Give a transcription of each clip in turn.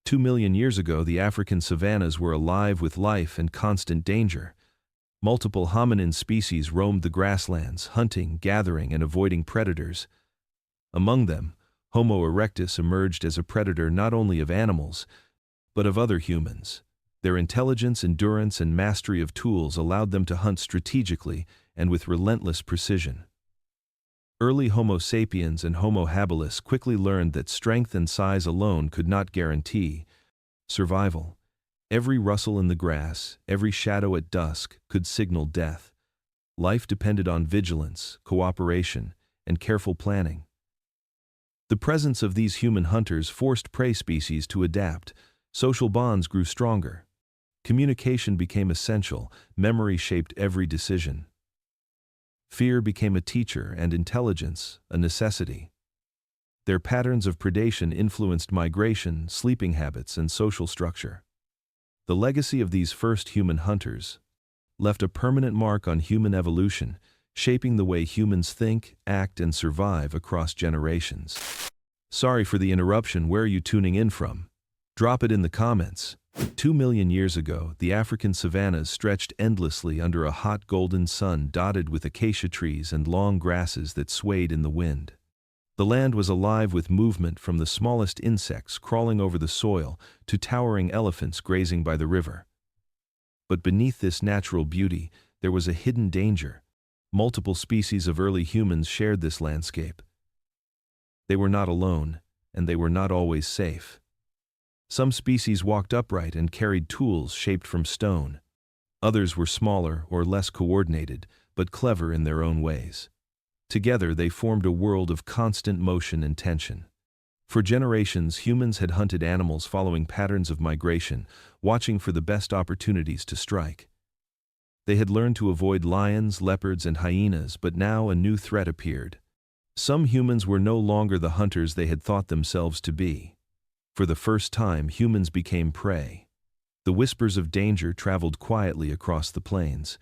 2 million years ago, the African savannas were alive with life and constant danger. Multiple hominin species roamed the grasslands, hunting, gathering, and avoiding predators. Among them, Homo erectus emerged as a predator not only of animals, but of other humans. Their intelligence, endurance, and mastery of tools allowed them to hunt strategically and with relentless precision. Early Homo sapiens and Homo habilis quickly learned that strength and size alone could not guarantee survival. Every rustle in the grass, every shadow at dusk could signal death. Life depended on vigilance, cooperation, and careful planning. The presence of these human hunters forced prey species to adapt. Social bonds grew stronger. Communication became essential. Memory shaped every decision. Fear became a teacher and intelligence a necessity. Their patterns of predation influenced migration, sleeping habits, and social structure. The legacy of these first human hunters left a permanent mark on human evolution, shaping the way humans think, act, and survive across generations. Sorry for the interruption. Where are you tuning in from? Drop it in the comments. 2 million years ago, the African savannas stretched endlessly under a hot golden sun dotted with acacia trees and long grasses that swayed in the wind. The land was alive with movement, from the smallest insects crawling over the soil to towering elephants grazing by the river. But beneath this natural beauty, there was a hidden danger. Multiple species of early humans shared this landscape. They were not alone, and they were not always safe. Some species walked upright and carried tools shaped from stone. Others were smaller or less coordinated, but clever in their own ways. Together, they formed a world of constant motion and tension. For generations, humans had hunted animals following patterns of migration, watching for the best opportunities to strike. They had learned to avoid lions, leopards, and hyenas, but now a new threat appeared. Some humans were no longer the hunters they had thought themselves to be. For the first time, humans became prey. The whispers of danger traveled quietly across the plains.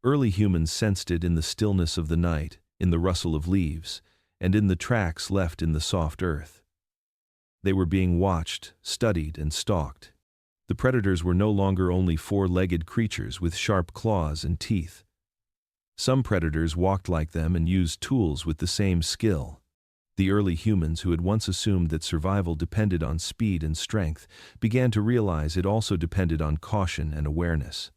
Early humans sensed it in the stillness of the night, in the rustle of leaves, and in the tracks left in the soft earth. They were being watched, studied, and stalked. The predators were no longer only four-legged creatures with sharp claws and teeth. Some predators walked like them and used tools with the same skill. The early humans, who had once assumed that survival depended on speed and strength, began to realize it also depended on caution and awareness.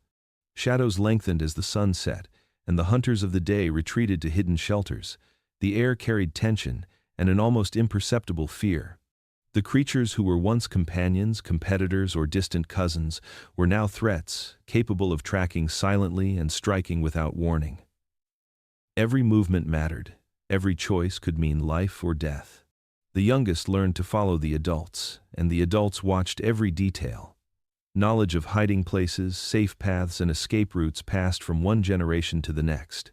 Shadows lengthened as the sun set, and the hunters of the day retreated to hidden shelters. The air carried tension and an almost imperceptible fear. The creatures who were once companions, competitors, or distant cousins were now threats, capable of tracking silently and striking without warning. Every movement mattered. Every choice could mean life or death. The youngest learned to follow the adults, and the adults watched every detail. Knowledge of hiding places, safe paths, and escape routes passed from one generation to the next.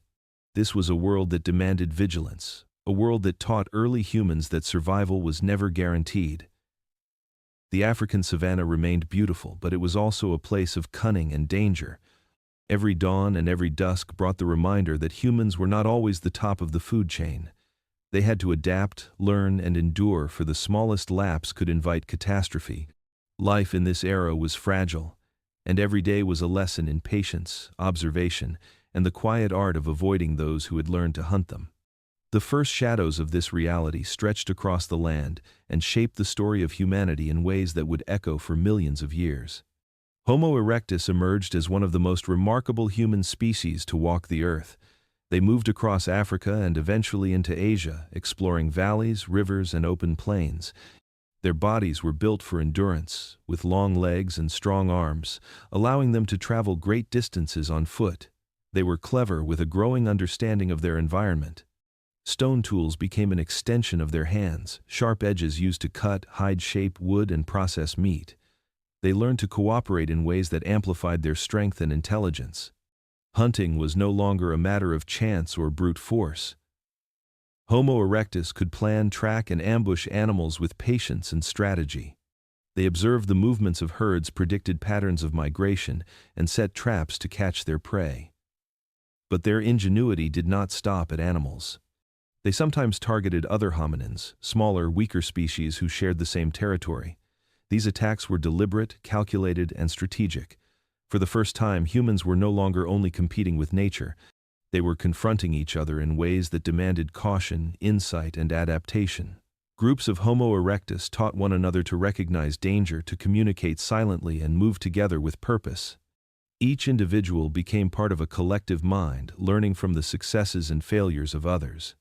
This was a world that demanded vigilance, a world that taught early humans that survival was never guaranteed. The African savanna remained beautiful, but it was also a place of cunning and danger. Every dawn and every dusk brought the reminder that humans were not always the top of the food chain. They had to adapt, learn, and endure, for the smallest lapse could invite catastrophe. Life in this era was fragile, and every day was a lesson in patience, observation, and the quiet art of avoiding those who had learned to hunt them. The first shadows of this reality stretched across the land and shaped the story of humanity in ways that would echo for millions of years. Homo erectus emerged as one of the most remarkable human species to walk the earth. They moved across Africa and eventually into Asia, exploring valleys, rivers, and open plains. Their bodies were built for endurance, with long legs and strong arms, allowing them to travel great distances on foot. They were clever, with a growing understanding of their environment. Stone tools became an extension of their hands, sharp edges used to cut, hide, shape wood, and process meat. They learned to cooperate in ways that amplified their strength and intelligence. Hunting was no longer a matter of chance or brute force. Homo erectus could plan, track, and ambush animals with patience and strategy. They observed the movements of herds, predicted patterns of migration, and set traps to catch their prey. But their ingenuity did not stop at animals. They sometimes targeted other hominins, smaller, weaker species who shared the same territory. These attacks were deliberate, calculated, and strategic. For the first time, humans were no longer only competing with nature. They were confronting each other in ways that demanded caution, insight, and adaptation. Groups of Homo erectus taught one another to recognize danger, to communicate silently, and move together with purpose. Each individual became part of a collective mind, learning from the successes and failures of others.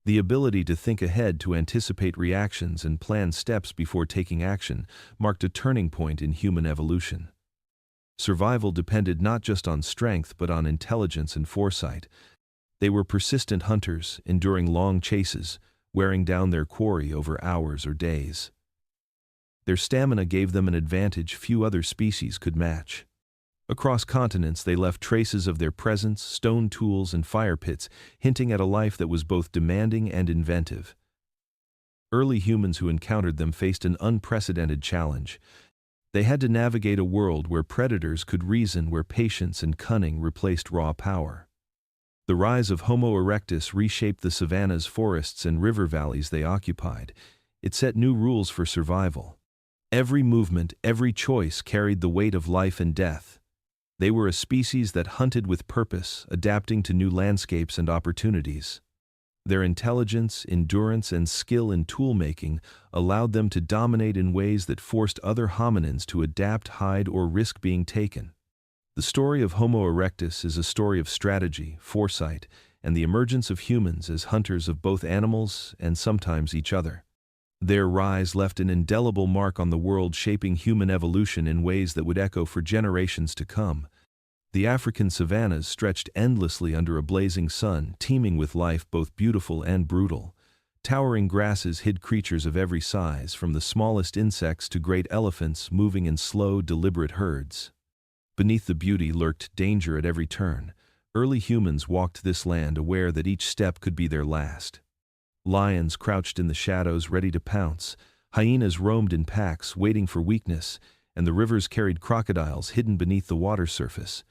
The ability to think ahead, to anticipate reactions and plan steps before taking action, marked a turning point in human evolution. Survival depended not just on strength but on intelligence and foresight. They were persistent hunters, enduring long chases, wearing down their quarry over hours or days. Their stamina gave them an advantage few other species could match. Across continents, they left traces of their presence, stone tools, and fire pits, hinting at a life that was both demanding and inventive. Early humans who encountered them faced an unprecedented challenge. They had to navigate a world where predators could reason, where patience and cunning replaced raw power. The rise of Homo erectus reshaped the savannas, forests, and river valleys they occupied. It set new rules for survival. Every movement, every choice carried the weight of life and death. They were a species that hunted with purpose, adapting to new landscapes and opportunities. Their intelligence, endurance, and skill in tool-making allowed them to dominate in ways that forced other hominins to adapt, hide, or risk being taken. The story of Homo erectus is a story of strategy, foresight, and the emergence of humans as hunters of both animals and sometimes each other. Their rise left an indelible mark on the world, shaping human evolution in ways that would echo for generations to come. The African savannas stretched endlessly under a blazing sun, teeming with life both beautiful and brutal. Towering grasses hid creatures of every size, from the smallest insects to great elephants moving in slow, deliberate herds. Beneath the beauty lurked danger at every turn. Early humans walked this land aware that each step could be their last. Lions crouched in the shadows, ready to pounce. Hyenas roamed in packs, waiting for weakness, and the rivers carried crocodiles hidden beneath the water surface.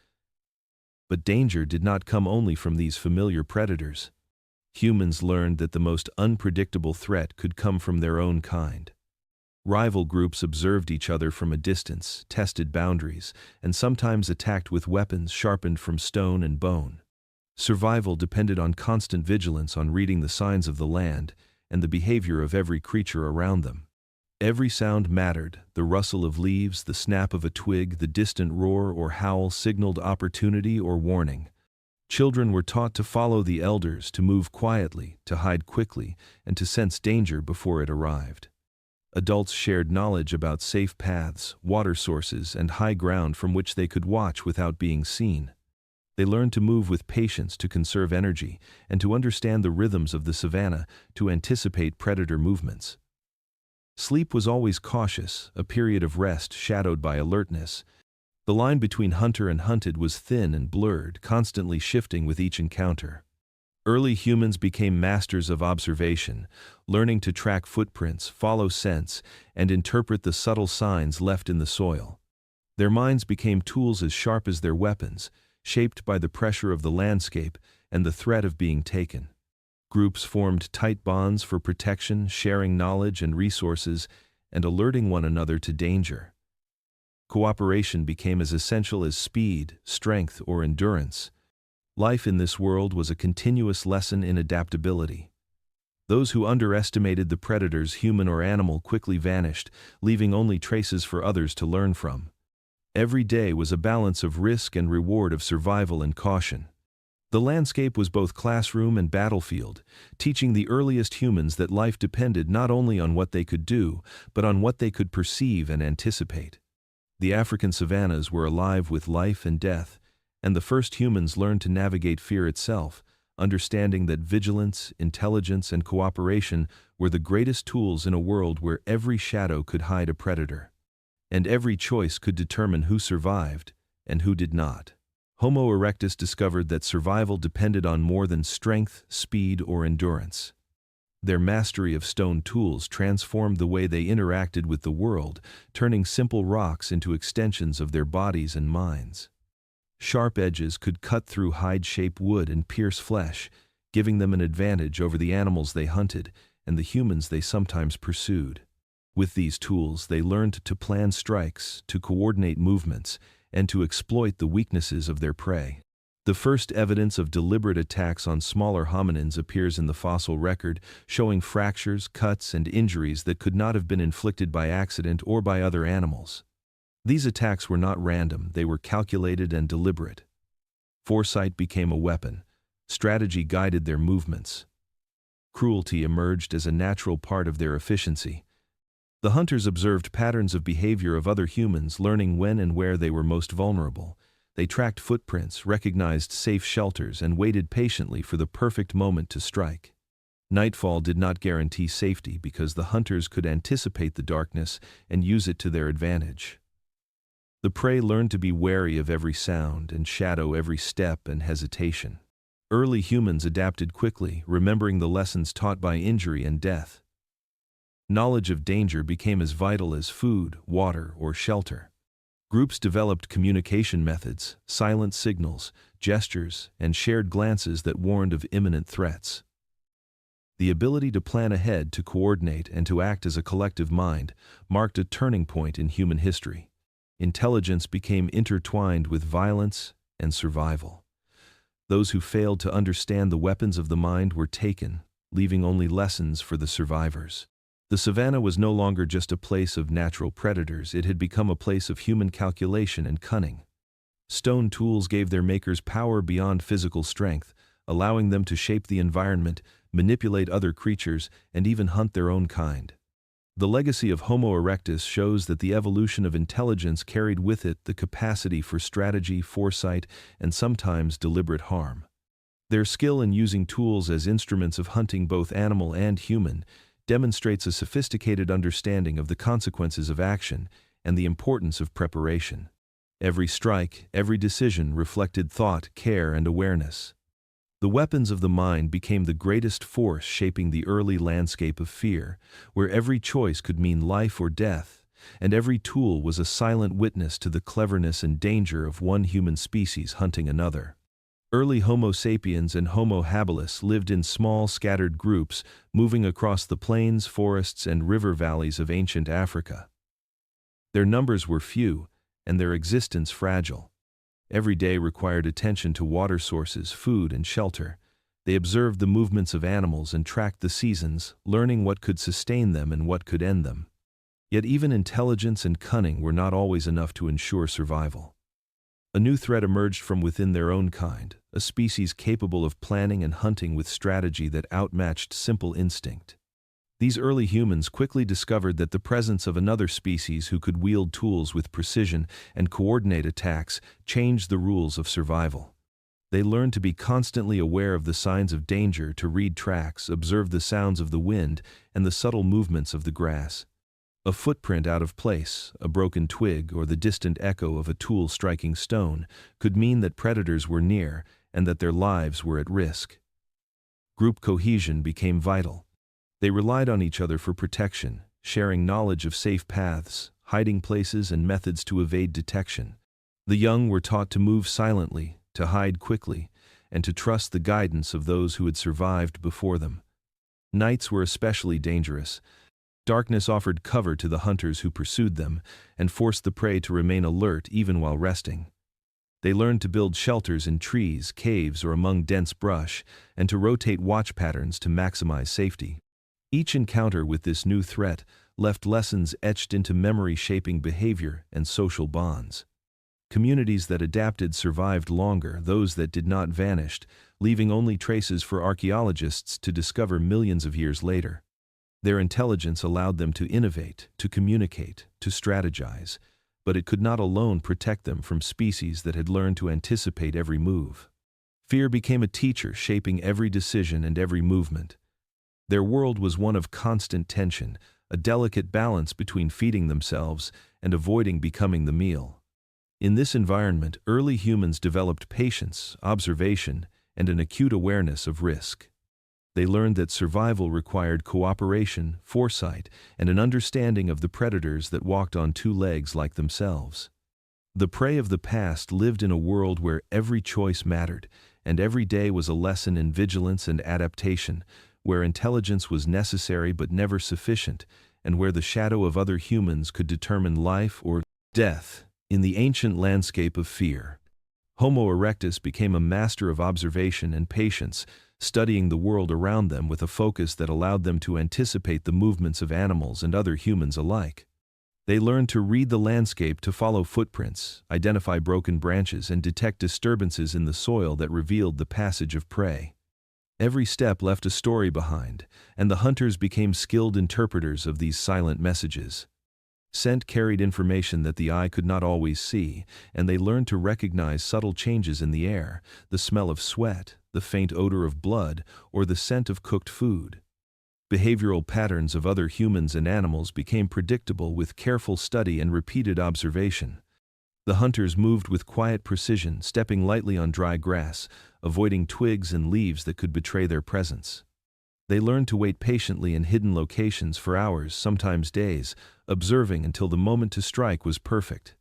But danger did not come only from these familiar predators. Humans learned that the most unpredictable threat could come from their own kind. Rival groups observed each other from a distance, tested boundaries, and sometimes attacked with weapons sharpened from stone and bone. Survival depended on constant vigilance, on reading the signs of the land and the behavior of every creature around them. Every sound mattered. The rustle of leaves, the snap of a twig, the distant roar or howl signaled opportunity or warning. Children were taught to follow the elders, to move quietly, to hide quickly, and to sense danger before it arrived. Adults shared knowledge about safe paths, water sources, and high ground from which they could watch without being seen. They learned to move with patience, to conserve energy, and to understand the rhythms of the savanna, to anticipate predator movements. Sleep was always cautious, a period of rest shadowed by alertness. The line between hunter and hunted was thin and blurred, constantly shifting with each encounter. Early humans became masters of observation, learning to track footprints, follow scents, and interpret the subtle signs left in the soil. Their minds became tools as sharp as their weapons, shaped by the pressure of the landscape and the threat of being taken. Groups formed tight bonds for protection, sharing knowledge and resources, and alerting one another to danger. Cooperation became as essential as speed, strength, or endurance. Life in this world was a continuous lesson in adaptability. Those who underestimated the predators, human or animal, quickly vanished, leaving only traces for others to learn from. Every day was a balance of risk and reward, of survival and caution. The landscape was both classroom and battlefield, teaching the earliest humans that life depended not only on what they could do, but on what they could perceive and anticipate. The African savannas were alive with life and death, and the first humans learned to navigate fear itself, understanding that vigilance, intelligence, and cooperation were the greatest tools in a world where every shadow could hide a predator. And every choice could determine who survived and who did not. Homo erectus discovered that survival depended on more than strength, speed, or endurance. Their mastery of stone tools transformed the way they interacted with the world, turning simple rocks into extensions of their bodies and minds. Sharp edges could cut through hide-shaped wood and pierce flesh, giving them an advantage over the animals they hunted and the humans they sometimes pursued. With these tools, they learned to plan strikes, to coordinate movements, and to exploit the weaknesses of their prey. The first evidence of deliberate attacks on smaller hominins appears in the fossil record, showing fractures, cuts, and injuries that could not have been inflicted by accident or by other animals. These attacks were not random, they were calculated and deliberate. Foresight became a weapon. Strategy guided their movements. Cruelty emerged as a natural part of their efficiency. The hunters observed patterns of behavior of other humans, learning when and where they were most vulnerable. They tracked footprints, recognized safe shelters, and waited patiently for the perfect moment to strike. Nightfall did not guarantee safety because the hunters could anticipate the darkness and use it to their advantage. The prey learned to be wary of every sound and shadow every step and hesitation. Early humans adapted quickly, remembering the lessons taught by injury and death. Knowledge of danger became as vital as food, water, or shelter. Groups developed communication methods, silent signals, gestures, and shared glances that warned of imminent threats. The ability to plan ahead, to coordinate, and to act as a collective mind marked a turning point in human history. Intelligence became intertwined with violence and survival. Those who failed to understand the weapons of the mind were taken, leaving only lessons for the survivors. The savannah was no longer just a place of natural predators, it had become a place of human calculation and cunning. Stone tools gave their makers power beyond physical strength, allowing them to shape the environment, manipulate other creatures, and even hunt their own kind. The legacy of Homo erectus shows that the evolution of intelligence carried with it the capacity for strategy, foresight, and sometimes deliberate harm. Their skill in using tools as instruments of hunting, both animal and human, demonstrates a sophisticated understanding of the consequences of action and the importance of preparation. Every strike, every decision reflected thought, care, and awareness. The weapons of the mind became the greatest force shaping the early landscape of fear, where every choice could mean life or death, and every tool was a silent witness to the cleverness and danger of one human species hunting another. Early Homo sapiens and Homo habilis lived in small, scattered groups, moving across the plains, forests, and river valleys of ancient Africa. Their numbers were few, and their existence fragile. Every day required attention to water sources, food, and shelter. They observed the movements of animals and tracked the seasons, learning what could sustain them and what could end them. Yet even intelligence and cunning were not always enough to ensure survival. A new threat emerged from within their own kind, a species capable of planning and hunting with strategy that outmatched simple instinct. These early humans quickly discovered that the presence of another species who could wield tools with precision and coordinate attacks changed the rules of survival. They learned to be constantly aware of the signs of danger, to read tracks, observe the sounds of the wind, and the subtle movements of the grass. A footprint out of place, a broken twig, or the distant echo of a tool striking stone could mean that predators were near and that their lives were at risk. Group cohesion became vital. They relied on each other for protection, sharing knowledge of safe paths, hiding places, and methods to evade detection. The young were taught to move silently, to hide quickly, and to trust the guidance of those who had survived before them. Nights were especially dangerous. Darkness offered cover to the hunters who pursued them and forced the prey to remain alert even while resting. They learned to build shelters in trees, caves, or among dense brush, and to rotate watch patterns to maximize safety. Each encounter with this new threat left lessons etched into memory, shaping behavior and social bonds. Communities that adapted survived longer, those that did not vanished, leaving only traces for archaeologists to discover millions of years later. Their intelligence allowed them to innovate, to communicate, to strategize, but it could not alone protect them from species that had learned to anticipate every move. Fear became a teacher, shaping every decision and every movement. Their world was one of constant tension, a delicate balance between feeding themselves and avoiding becoming the meal. In this environment, early humans developed patience, observation, and an acute awareness of risk. They learned that survival required cooperation, foresight, and an understanding of the predators that walked on two legs like themselves. The prey of the past lived in a world where every choice mattered, and every day was a lesson in vigilance and adaptation, where intelligence was necessary but never sufficient, and where the shadow of other humans could determine life or death. In the ancient landscape of fear, Homo erectus became a master of observation and patience, studying the world around them with a focus that allowed them to anticipate the movements of animals and other humans alike. They learned to read the landscape, to follow footprints, identify broken branches, and detect disturbances in the soil that revealed the passage of prey. Every step left a story behind, and the hunters became skilled interpreters of these silent messages. Scent carried information that the eye could not always see, and they learned to recognize subtle changes in the air, the smell of sweat, the faint odor of blood, or the scent of cooked food. Behavioral patterns of other humans and animals became predictable with careful study and repeated observation. The hunters moved with quiet precision, stepping lightly on dry grass, avoiding twigs and leaves that could betray their presence. They learned to wait patiently in hidden locations for hours, sometimes days, observing until the moment to strike was perfect.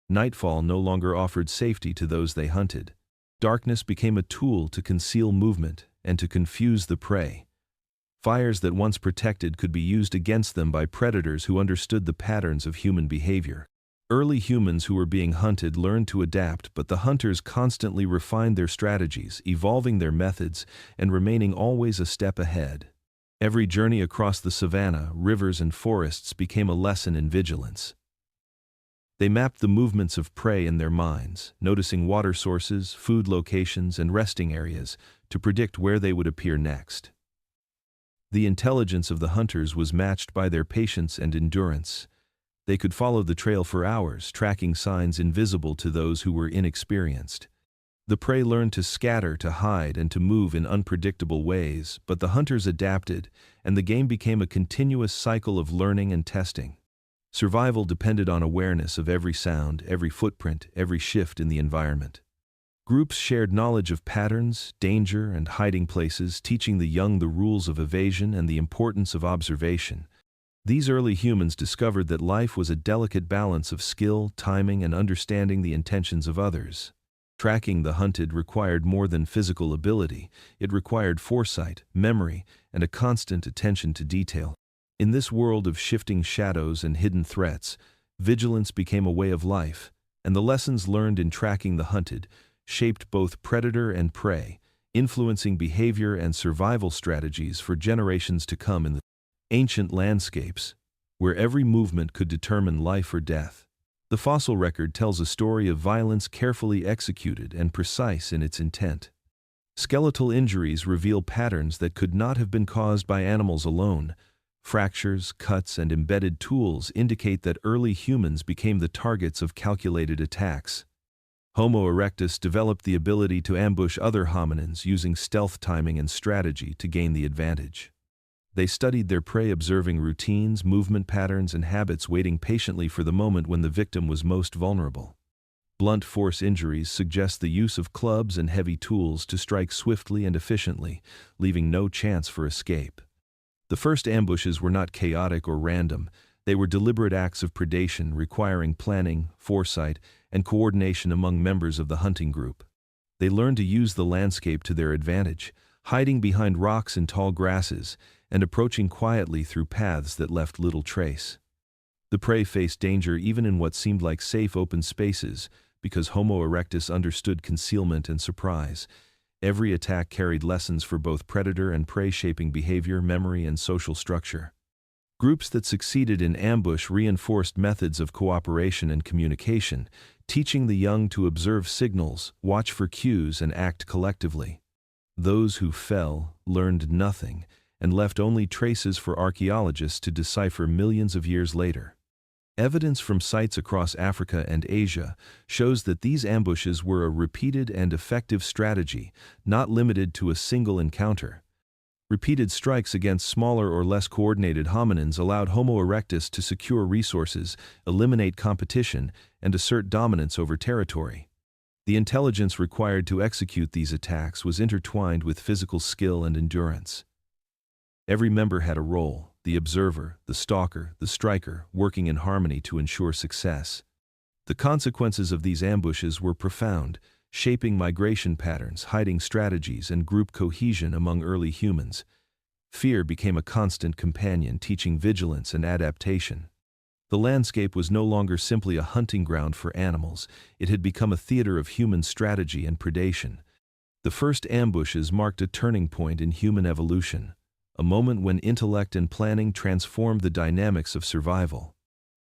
Nightfall no longer offered safety to those they hunted. Darkness became a tool to conceal movement and to confuse the prey. Fires that once protected could be used against them by predators who understood the patterns of human behavior. Early humans who were being hunted learned to adapt, but the hunters constantly refined their strategies, evolving their methods, and remaining always a step ahead. Every journey across the savanna, rivers, and forests became a lesson in vigilance. They mapped the movements of prey in their minds, noticing water sources, food locations, and resting areas to predict where they would appear next. The intelligence of the hunters was matched by their patience and endurance. They could follow the trail for hours, tracking signs invisible to those who were inexperienced. The prey learned to scatter, to hide, and to move in unpredictable ways, but the hunters adapted, and the game became a continuous cycle of learning and testing. Survival depended on awareness of every sound, every footprint, every shift in the environment. Groups shared knowledge of patterns, danger, and hiding places, teaching the young the rules of evasion and the importance of observation. These early humans discovered that life was a delicate balance of skill, timing, and understanding the intentions of others. Tracking the hunted required more than physical ability. It required foresight, memory, and a constant attention to detail. In this world of shifting shadows and hidden threats, vigilance became a way of life, and the lessons learned in tracking the hunted shaped both predator and prey, influencing behavior and survival strategies for generations to come in the ancient landscapes, where every movement could determine life or death. The fossil record tells a story of violence carefully executed and precise in its intent. Skeletal injuries reveal patterns that could not have been caused by animals alone. Fractures, cuts, and embedded tools indicate that early humans became the targets of calculated attacks. Homo erectus developed the ability to ambush other hominins using stealth, timing, and strategy to gain the advantage. They studied their prey, observing routines, movement patterns, and habits, waiting patiently for the moment when the victim was most vulnerable. Blunt force injuries suggest the use of clubs and heavy tools to strike swiftly and efficiently, leaving no chance for escape. The first ambushes were not chaotic or random. They were deliberate acts of predation requiring planning, foresight, and coordination among members of the hunting group. They learned to use the landscape to their advantage, hiding behind rocks and tall grasses, and approaching quietly through paths that left little trace. The prey faced danger even in what seemed like safe open spaces, because Homo erectus understood concealment and surprise. Every attack carried lessons for both predator and prey, shaping behavior, memory, and social structure. Groups that succeeded in ambush reinforced methods of cooperation and communication, teaching the young to observe signals, watch for cues, and act collectively. Those who fell learned nothing and left only traces for archaeologists to decipher millions of years later. Evidence from sites across Africa and Asia shows that these ambushes were a repeated and effective strategy, not limited to a single encounter. Repeated strikes against smaller or less coordinated hominins allowed Homo erectus to secure resources, eliminate competition, and assert dominance over territory. The intelligence required to execute these attacks was intertwined with physical skill and endurance. Every member had a role: the observer, the stalker, the striker, working in harmony to ensure success. The consequences of these ambushes were profound, shaping migration patterns, hiding strategies, and group cohesion among early humans. Fear became a constant companion, teaching vigilance and adaptation. The landscape was no longer simply a hunting ground for animals, it had become a theater of human strategy and predation. The first ambushes marked a turning point in human evolution, a moment when intellect and planning transformed the dynamics of survival.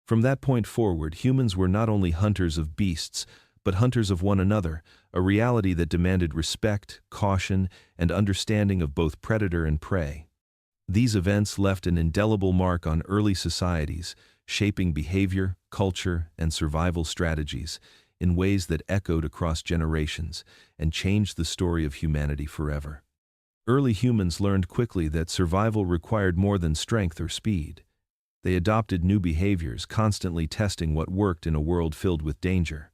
From that point forward, humans were not only hunters of beasts, but hunters of one another, a reality that demanded respect, caution, and understanding of both predator and prey. These events left an indelible mark on early societies, shaping behavior, culture, and survival strategies in ways that echoed across generations and changed the story of humanity forever. Early humans learned quickly that survival required more than strength or speed. They adopted new behaviors, constantly testing what worked in a world filled with danger.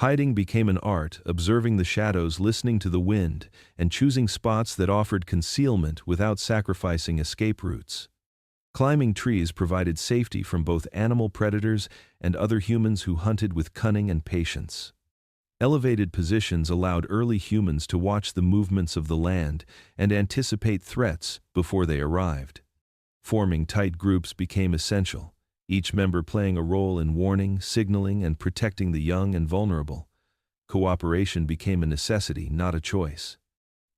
Hiding became an art, observing the shadows, listening to the wind, and choosing spots that offered concealment without sacrificing escape routes. Climbing trees provided safety from both animal predators and other humans who hunted with cunning and patience. Elevated positions allowed early humans to watch the movements of the land and anticipate threats before they arrived. Forming tight groups became essential, each member playing a role in warning, signaling, and protecting the young and vulnerable. Cooperation became a necessity, not a choice.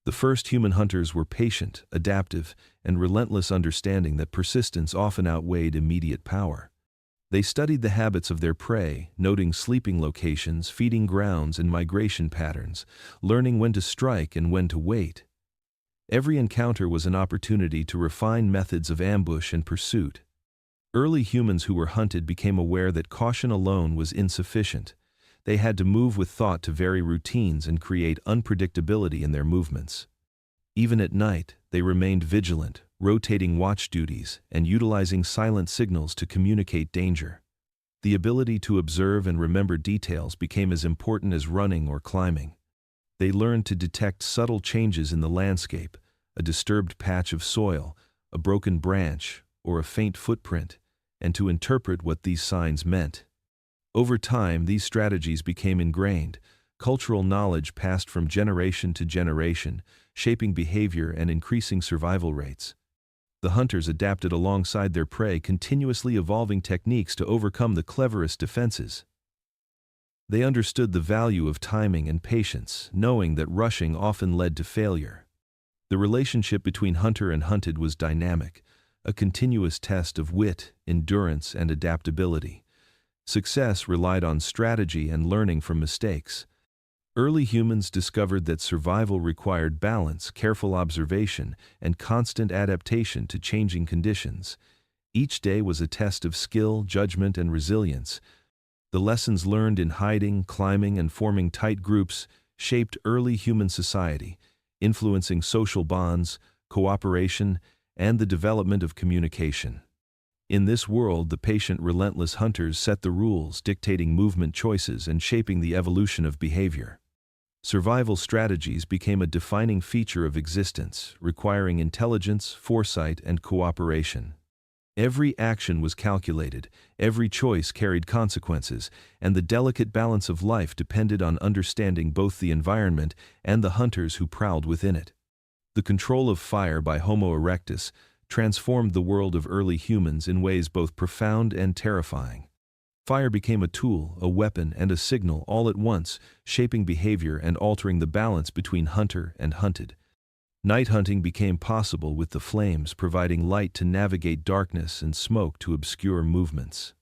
The first human hunters were patient, adaptive, and relentless, understanding that persistence often outweighed immediate power. They studied the habits of their prey, noting sleeping locations, feeding grounds, and migration patterns, learning when to strike and when to wait. Every encounter was an opportunity to refine methods of ambush and pursuit. Early humans who were hunted became aware that caution alone was insufficient. They had to move with thought to vary routines and create unpredictability in their movements. Even at night, they remained vigilant, rotating watch duties and utilizing silent signals to communicate danger. The ability to observe and remember details became as important as running or climbing. They learned to detect subtle changes in the landscape, a disturbed patch of soil, a broken branch, or a faint footprint, and to interpret what these signs meant. Over time, these strategies became ingrained. Cultural knowledge passed from generation to generation, shaping behavior and increasing survival rates. The hunters adapted alongside their prey, continuously evolving techniques to overcome the cleverest defenses. They understood the value of timing and patience, knowing that rushing often led to failure. The relationship between hunter and hunted was dynamic, a continuous test of wit, endurance, and adaptability. Success relied on strategy and learning from mistakes. Early humans discovered that survival required balance, careful observation, and constant adaptation to changing conditions. Each day was a test of skill, judgment, and resilience. The lessons learned in hiding, climbing, and forming tight groups shaped early human society, influencing social bonds, cooperation, and the development of communication. In this world, the patient, relentless hunters set the rules, dictating movement choices and shaping the evolution of behavior. Survival strategies became a defining feature of existence, requiring intelligence, foresight, and cooperation. Every action was calculated, every choice carried consequences, and the delicate balance of life depended on understanding both the environment and the hunters who prowled within it. The control of fire by Homo erectus transformed the world of early humans in ways both profound and terrifying. Fire became a tool, a weapon, and a signal all at once, shaping behavior and altering the balance between hunter and hunted. Night hunting became possible with the flames providing light to navigate darkness and smoke to obscure movements.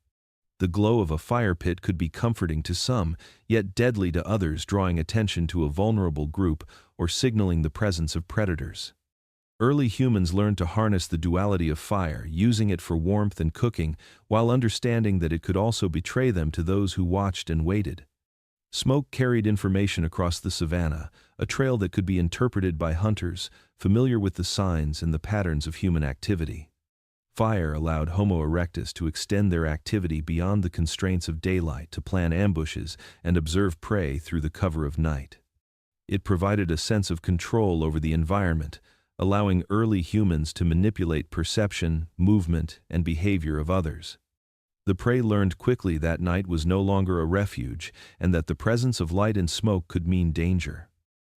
The glow of a fire pit could be comforting to some, yet deadly to others, drawing attention to a vulnerable group or signaling the presence of predators. Early humans learned to harness the duality of fire, using it for warmth and cooking, while understanding that it could also betray them to those who watched and waited. Smoke carried information across the savanna, a trail that could be interpreted by hunters, familiar with the signs and the patterns of human activity. Fire allowed Homo erectus to extend their activity beyond the constraints of daylight, to plan ambushes and observe prey through the cover of night. It provided a sense of control over the environment, allowing early humans to manipulate perception, movement, and behavior of others. The prey learned quickly that night was no longer a refuge, and that the presence of light and smoke could mean danger.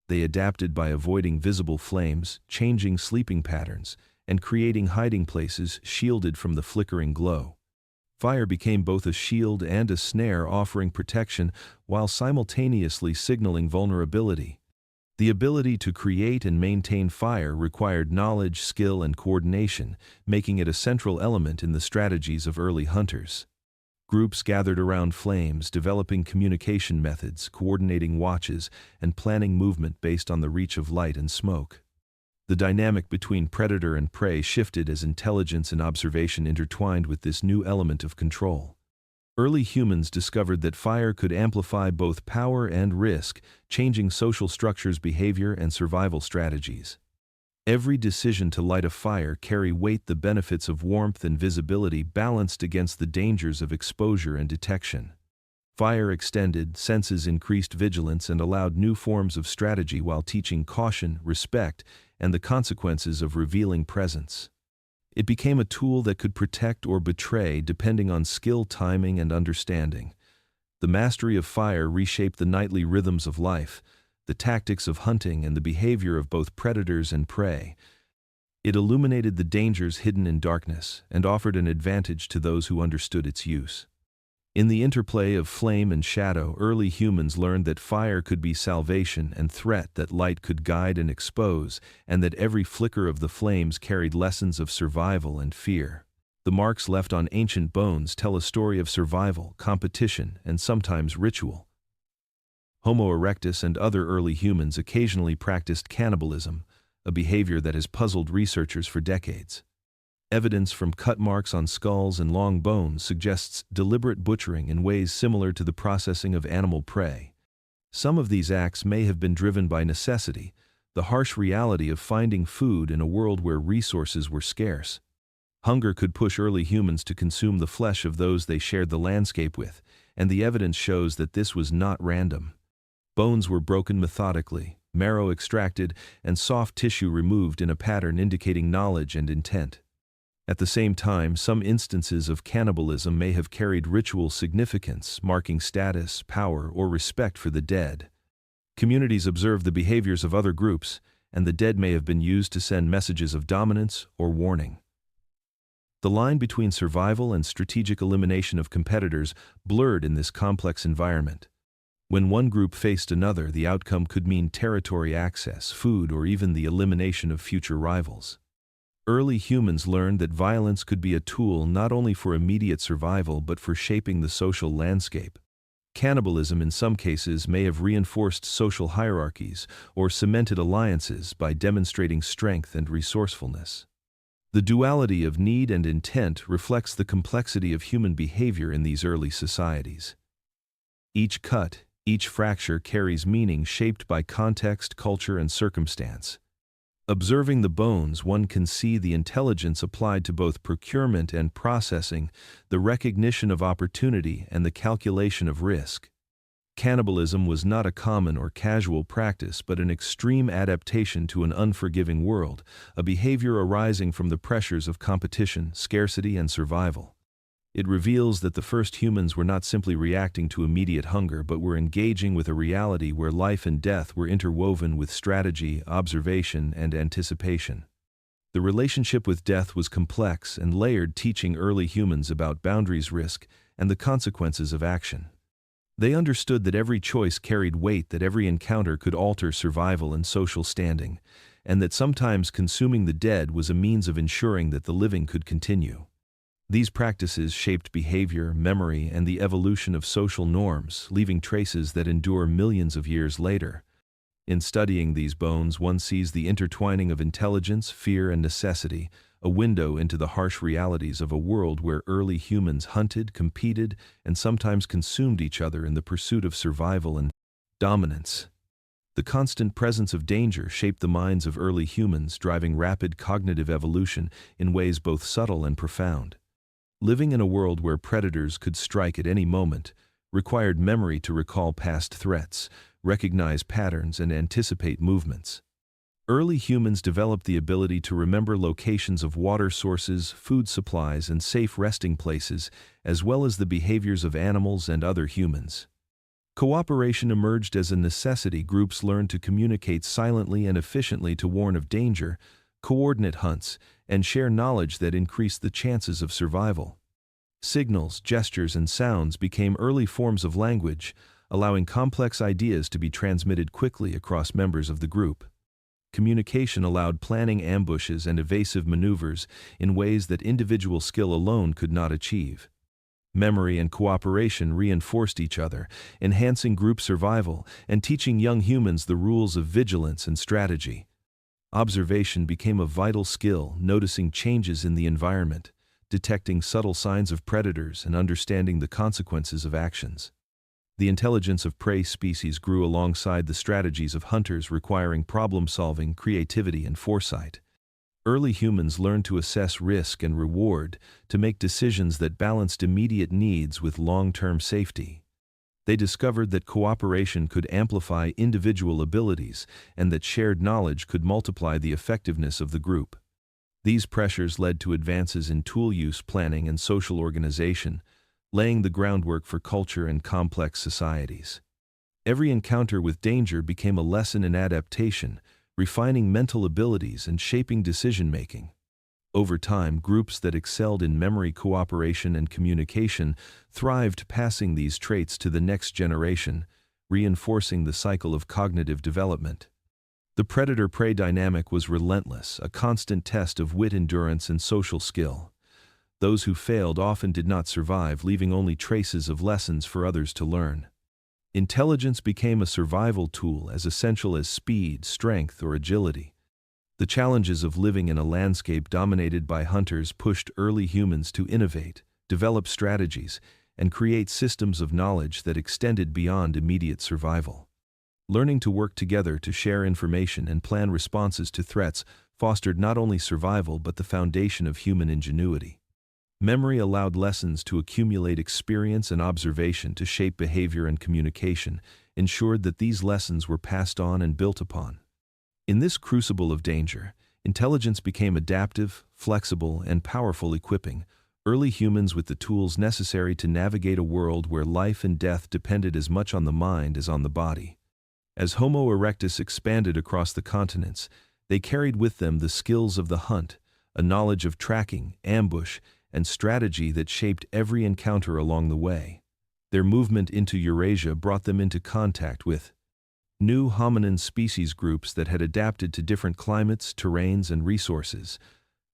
They adapted by avoiding visible flames, changing sleeping patterns, and creating hiding places shielded from the flickering glow. Fire became both a shield and a snare, offering protection while simultaneously signaling vulnerability. The ability to create and maintain fire required knowledge, skill, and coordination, making it a central element in the strategies of early hunters. Groups gathered around flames, developing communication methods, coordinating watches, and planning movement based on the reach of light and smoke. The dynamic between predator and prey shifted as intelligence and observation intertwined with this new element of control. Early humans discovered that fire could amplify both power and risk, changing social structures, behavior, and survival strategies. Every decision to light a fire carried weight, the benefits of warmth and visibility balanced against the dangers of exposure and detection. Fire extended, senses increased vigilance, and allowed new forms of strategy while teaching caution, respect, and the consequences of revealing presence. It became a tool that could protect or betray depending on skill, timing, and understanding. The mastery of fire reshaped the nightly rhythms of life, the tactics of hunting, and the behavior of both predators and prey. It illuminated the dangers hidden in darkness and offered an advantage to those who understood its use. In the interplay of flame and shadow, early humans learned that fire could be salvation and threat, that light could guide and expose, and that every flicker of the flames carried lessons of survival and fear. The marks left on ancient bones tell a story of survival, competition, and sometimes ritual. Homo erectus and other early humans occasionally practiced cannibalism, a behavior that has puzzled researchers for decades. Evidence from cut marks on skulls and long bones suggests deliberate butchering in ways similar to the processing of animal prey. Some of these acts may have been driven by necessity, the harsh reality of finding food in a world where resources were scarce. Hunger could push early humans to consume the flesh of those they shared the landscape with, and the evidence shows that this was not random. Bones were broken methodically, marrow extracted, and soft tissue removed in a pattern indicating knowledge and intent. At the same time, some instances of cannibalism may have carried ritual significance, marking status, power, or respect for the dead. Communities observed the behaviors of other groups, and the dead may have been used to send messages of dominance or warning. The line between survival and strategic elimination of competitors blurred in this complex environment. When one group faced another, the outcome could mean territory access, food, or even the elimination of future rivals. Early humans learned that violence could be a tool not only for immediate survival but for shaping the social landscape. Cannibalism in some cases may have reinforced social hierarchies or cemented alliances by demonstrating strength and resourcefulness. The duality of need and intent reflects the complexity of human behavior in these early societies. Each cut, each fracture carries meaning shaped by context, culture, and circumstance. Observing the bones, one can see the intelligence applied to both procurement and processing, the recognition of opportunity, and the calculation of risk. Cannibalism was not a common or casual practice but an extreme adaptation to an unforgiving world, a behavior arising from the pressures of competition, scarcity, and survival. It reveals that the first humans were not simply reacting to immediate hunger but were engaging with a reality where life and death were interwoven with strategy, observation, and anticipation. The relationship with death was complex and layered, teaching early humans about boundaries, risk, and the consequences of action. They understood that every choice carried weight, that every encounter could alter survival and social standing, and that sometimes consuming the dead was a means of ensuring that the living could continue. These practices shaped behavior, memory, and the evolution of social norms, leaving traces that endure millions of years later. In studying these bones, one sees the intertwining of intelligence, fear, and necessity, a window into the harsh realities of a world where early humans hunted, competed, and sometimes consumed each other in the pursuit of survival and dominance. The constant presence of danger shaped the minds of early humans, driving rapid cognitive evolution in ways both subtle and profound. Living in a world where predators could strike at any moment required memory to recall past threats, recognize patterns, and anticipate movements. Early humans developed the ability to remember locations of water sources, food supplies, and safe resting places, as well as the behaviors of animals and other humans. Cooperation emerged as a necessity. Groups learned to communicate silently and efficiently to warn of danger, coordinate hunts, and share knowledge that increased the chances of survival. Signals, gestures, and sounds became early forms of language, allowing complex ideas to be transmitted quickly across members of the group. Communication allowed planning ambushes and evasive maneuvers in ways that individual skill alone could not achieve. Memory and cooperation reinforced each other, enhancing group survival and teaching young humans the rules of vigilance and strategy. Observation became a vital skill, noticing changes in the environment, detecting subtle signs of predators, and understanding the consequences of actions. The intelligence of prey species grew alongside the strategies of hunters, requiring problem-solving, creativity, and foresight. Early humans learned to assess risk and reward, to make decisions that balanced immediate needs with long-term safety. They discovered that cooperation could amplify individual abilities and that shared knowledge could multiply the effectiveness of the group. These pressures led to advances in tool use, planning, and social organization, laying the groundwork for culture and complex societies. Every encounter with danger became a lesson in adaptation, refining mental abilities and shaping decision-making. Over time, groups that excelled in memory, cooperation, and communication thrived, passing these traits to the next generation, reinforcing the cycle of cognitive development. The predator-prey dynamic was relentless, a constant test of wit, endurance, and social skill. Those who failed often did not survive, leaving only traces of lessons for others to learn. Intelligence became a survival tool as essential as speed, strength, or agility. The challenges of living in a landscape dominated by hunters pushed early humans to innovate, develop strategies, and create systems of knowledge that extended beyond immediate survival. Learning to work together to share information and plan responses to threats fostered not only survival but the foundation of human ingenuity. Memory allowed lessons to accumulate, experience and observation to shape behavior, and communication ensured that these lessons were passed on and built upon. In this crucible of danger, intelligence became adaptive, flexible, and powerful, equipping early humans with the tools necessary to navigate a world where life and death depended as much on the mind as on the body. As Homo erectus expanded across the continents, they carried with them the skills of the hunt, a knowledge of tracking, ambush, and strategy that shaped every encounter along the way. Their movement into Eurasia brought them into contact with new hominin species groups that had adapted to different climates, terrains, and resources.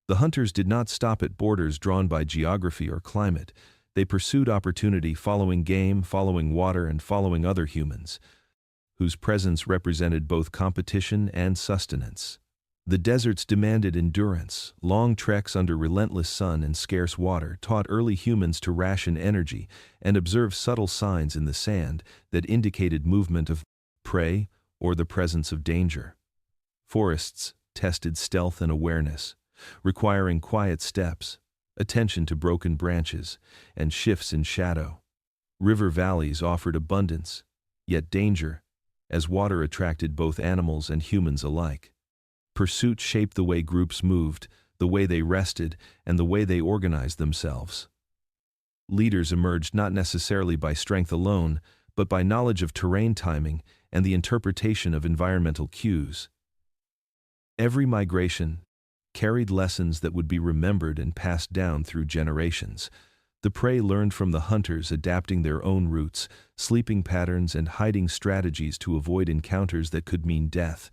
The hunters did not stop at borders drawn by geography or climate. They pursued opportunity, following game, following water, and following other humans, whose presence represented both competition and sustenance. The deserts demanded endurance. Long treks under relentless sun and scarce water taught early humans to ration energy and observe subtle signs in the sand that indicated movement of prey or the presence of danger. Forests tested stealth and awareness, requiring quiet steps, attention to broken branches, and shifts in shadow. River valleys offered abundance, yet danger, as water attracted both animals and humans alike. Pursuit shaped the way groups moved, the way they rested, and the way they organized themselves. Leaders emerged not necessarily by strength alone, but by knowledge of terrain, timing, and the interpretation of environmental cues. Every migration carried lessons that would be remembered and passed down through generations. The prey learned from the hunters, adapting their own routes, sleeping patterns, and hiding strategies to avoid encounters that could mean death.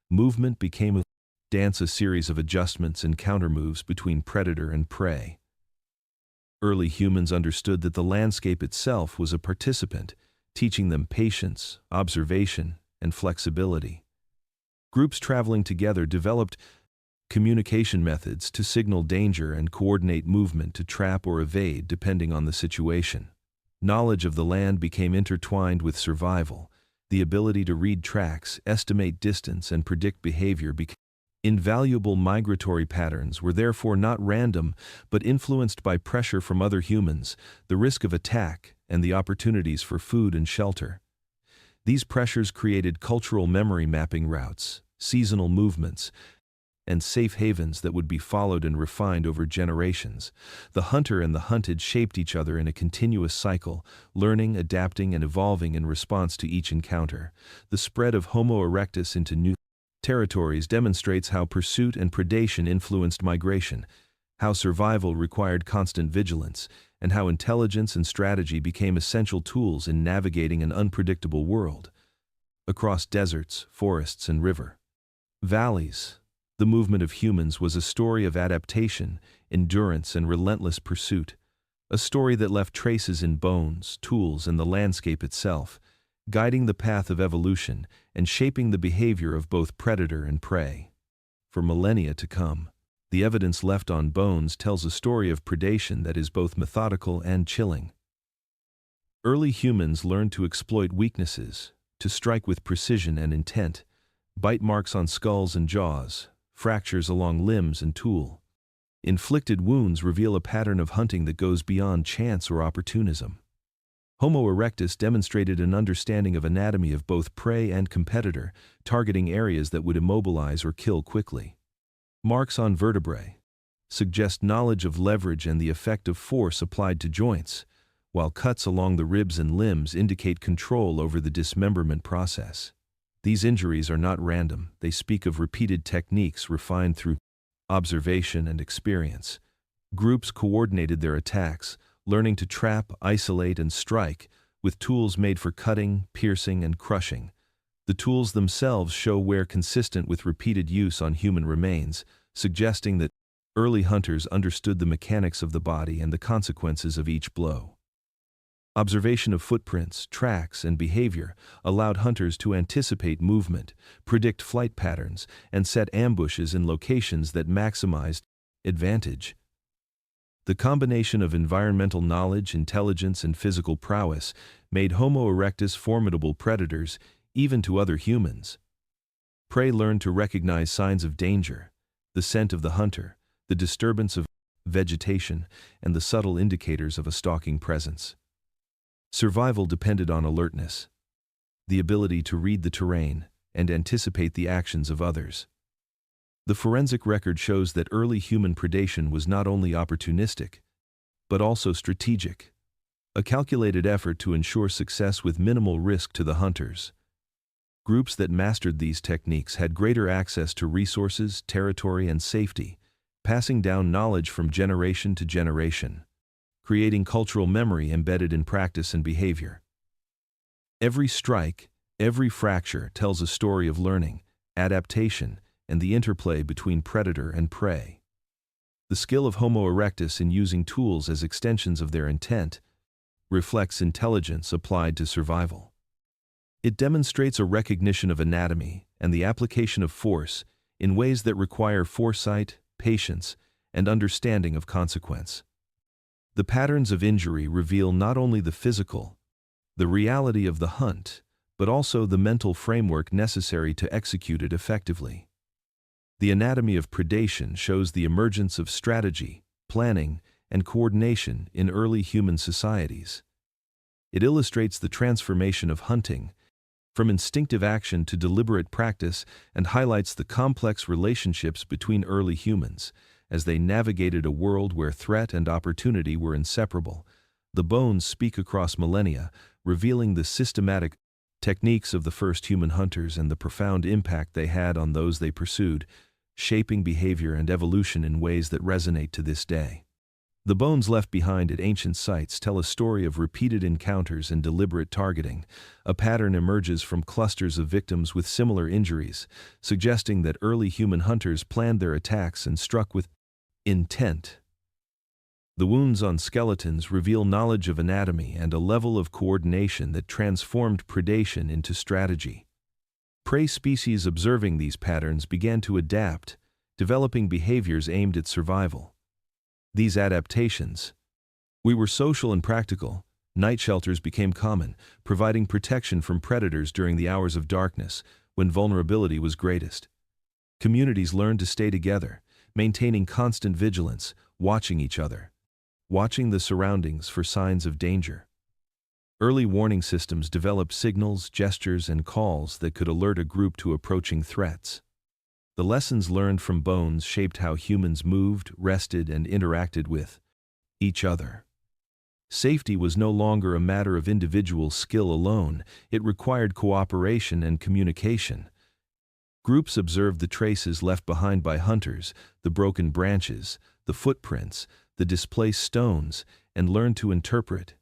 Movement became a dance, a series of adjustments and countermoves between predator and prey. Early humans understood that the landscape itself was a participant, teaching them patience, observation, and flexibility. Groups traveling together developed communication methods to signal danger and coordinate movement to trap or evade depending on the situation. Knowledge of the land became intertwined with survival. The ability to read tracks, estimate distance, and predict behavior became invaluable. Migratory patterns were therefore not random, but influenced by pressure from other humans, the risk of attack, and the opportunities for food and shelter. These pressures created cultural memory, mapping routes, seasonal movements, and safe havens that would be followed and refined over generations. The hunter and the hunted shaped each other in a continuous cycle, learning, adapting, and evolving in response to each encounter. The spread of Homo erectus into new Territories demonstrates how pursuit and predation influenced migration, how survival required constant vigilance, and how intelligence and strategy became essential tools in navigating an unpredictable world. Across deserts, forests, and river valleys, the movement of humans was a story of adaptation, endurance, and relentless pursuit, a story that left traces in bones, tools, and the landscape itself, guiding the path of evolution and shaping the behavior of both predator and prey. For millennia to come, the evidence left on bones tells a story of predation that is both methodical and chilling. Early humans learned to exploit weaknesses, to strike with precision and intent, bite marks on skulls and jaws, fractures along limbs and tool. Inflicted wounds reveal a pattern of hunting that goes beyond chance or opportunism. Homo erectus demonstrated an understanding of anatomy of both prey and competitor, targeting areas that would immobilize or kill quickly. Marks on vertebrae suggest knowledge of leverage and the effect of force applied to joints, while cuts along the ribs and limbs indicate control over the dismemberment process. These injuries are not random, they speak of repeated techniques refined through observation and experience. Groups coordinated their attacks, learning to trap, isolate, and strike, with tools made for cutting, piercing, and crushing. The tools themselves show wear consistent with repeated use on human remains, suggesting that early hunters understood the mechanics of the body and the consequences of each blow. Observation of footprints, tracks, and behavior allowed hunters to anticipate movement, predict flight patterns, and set ambushes in locations that maximized advantage. The combination of environmental knowledge, intelligence, and physical prowess made Homo erectus formidable predators even to other humans. Prey learned to recognize signs of danger, the scent of the hunter, the disturbance of vegetation, and the subtle indicators of a stalking presence. Survival depended on alertness, the ability to read the terrain and anticipate the actions of others. The forensic record shows that early human predation was not only opportunistic, but also strategic, a calculated effort to ensure success with minimal risk to the hunters. Groups that mastered these techniques had greater access to resources, territory, and safety, passing down knowledge from generation to generation, creating cultural memory embedded in practice and behavior. Every strike, every fracture tells a story of learning, adaptation, and the interplay between predator and prey. The skill of Homo erectus in using tools as extensions of their intent reflects intelligence applied to survival. It demonstrates a recognition of anatomy and the application of force in ways that require foresight, patience, and understanding of consequence. The patterns of injury reveal not only the physical, the reality of the hunt, but also the mental framework necessary to execute it effectively. The anatomy of predation shows the emergence of strategy, planning, and coordination in early human societies. It illustrates the transformation of hunting from instinctive action to deliberate practice and highlights the complex relationships between early humans as they navigated a world where threat and opportunity were inseparable. The bones speak across millennia, revealing the systematic techniques of the first human hunters and the profound impact they had on those they pursued, shaping behavior and evolution in ways that resonate to this day. The bones left behind at ancient sites tell a story of repeated encounters and deliberate targeting. A pattern emerges from clusters of victims with similar injuries, suggesting that early human hunters planned their attacks and struck with intent. The wounds on skeletons reveal knowledge of anatomy and a level of coordination that transformed predation into strategy. Prey species observing these patterns began to adapt, developing behaviors aimed at survival. These adaptations. We were social and practical. Night shelters became common, providing protection from predators during the hours of darkness, when vulnerability was greatest. Communities learned to stay together, maintaining constant vigilance, watching each other, watching the surroundings for signs of danger. Early warning systems developed signals, gestures, and calls that could alert a group to approaching threats. The lessons learned from bones shaped how humans moved, rested, and interacted with each other. Safety was no longer a matter of individual skill alone, it required cooperation and communication. Groups observed the traces left behind by hunters, the broken branches, the footprints, the displaced stones, and learned to interpret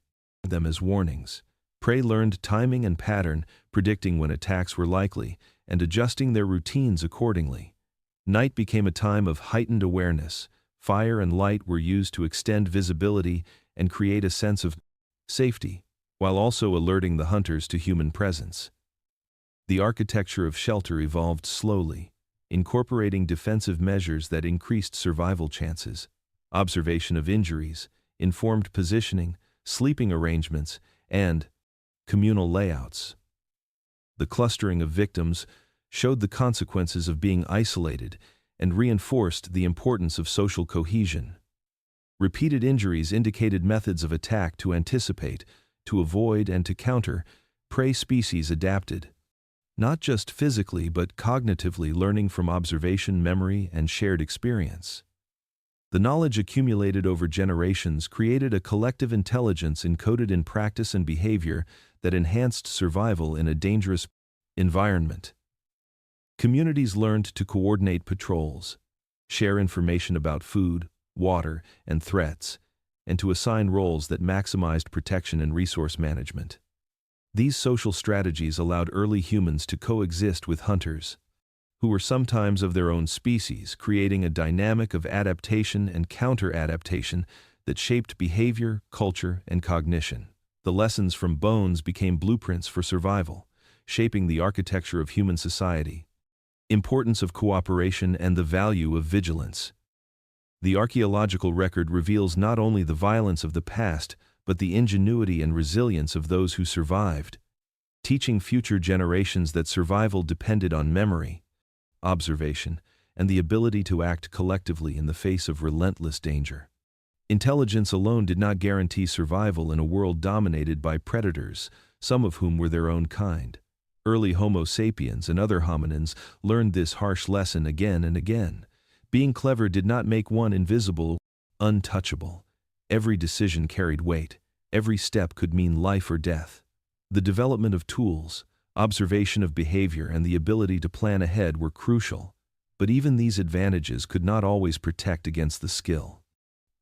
them as warnings. Prey learned timing and pattern, predicting when attacks were likely, and adjusting their routines accordingly. Night became a time of heightened awareness. Fire and light were used to extend visibility and create a sense of safety, while also alerting the hunters to human presence. The architecture of shelter evolved slowly, incorporating defensive measures that increased survival chances. Observation of injuries, informed positioning, sleeping arrangements, and communal layouts. The clustering of victims showed the consequences of being isolated and reinforced the importance of social cohesion. Repeated injuries indicated methods of attack to anticipate, to avoid, and to counter. Prey species adapted, not just physically but cognitively, learning from observation, memory, and shared experience. The knowledge accumulated over generations created a collective intelligence encoded in practice and behavior that enhanced survival in a dangerous environment. Communities learned to coordinate patrols, share information about food, water, and threats, and to assign roles that maximized protection and resource management. These social strategies allowed early humans to coexist with hunters, who were sometimes of their own species, creating a dynamic of adaptation and counter-adaptation that shaped behavior, culture, and cognition. The lessons from bones became blueprints for survival, shaping the architecture of human society. Importance of cooperation and the value of vigilance. The archaeological record reveals not only the violence of the past, but the ingenuity and resilience of those who survived, teaching future generations that survival depended on memory, observation, and the ability to act collectively in the face of relentless danger. Intelligence alone did not guarantee survival in a world dominated by predators, some of whom were their own kind. Early Homo sapiens and other hominins learned this harsh lesson again and again. Being clever did not make one invisible, untouchable. Every decision carried weight. Every step could mean life or death. The development of tools, observation of behavior, and the ability to plan ahead were crucial. But even these advantages could not always protect against the skill,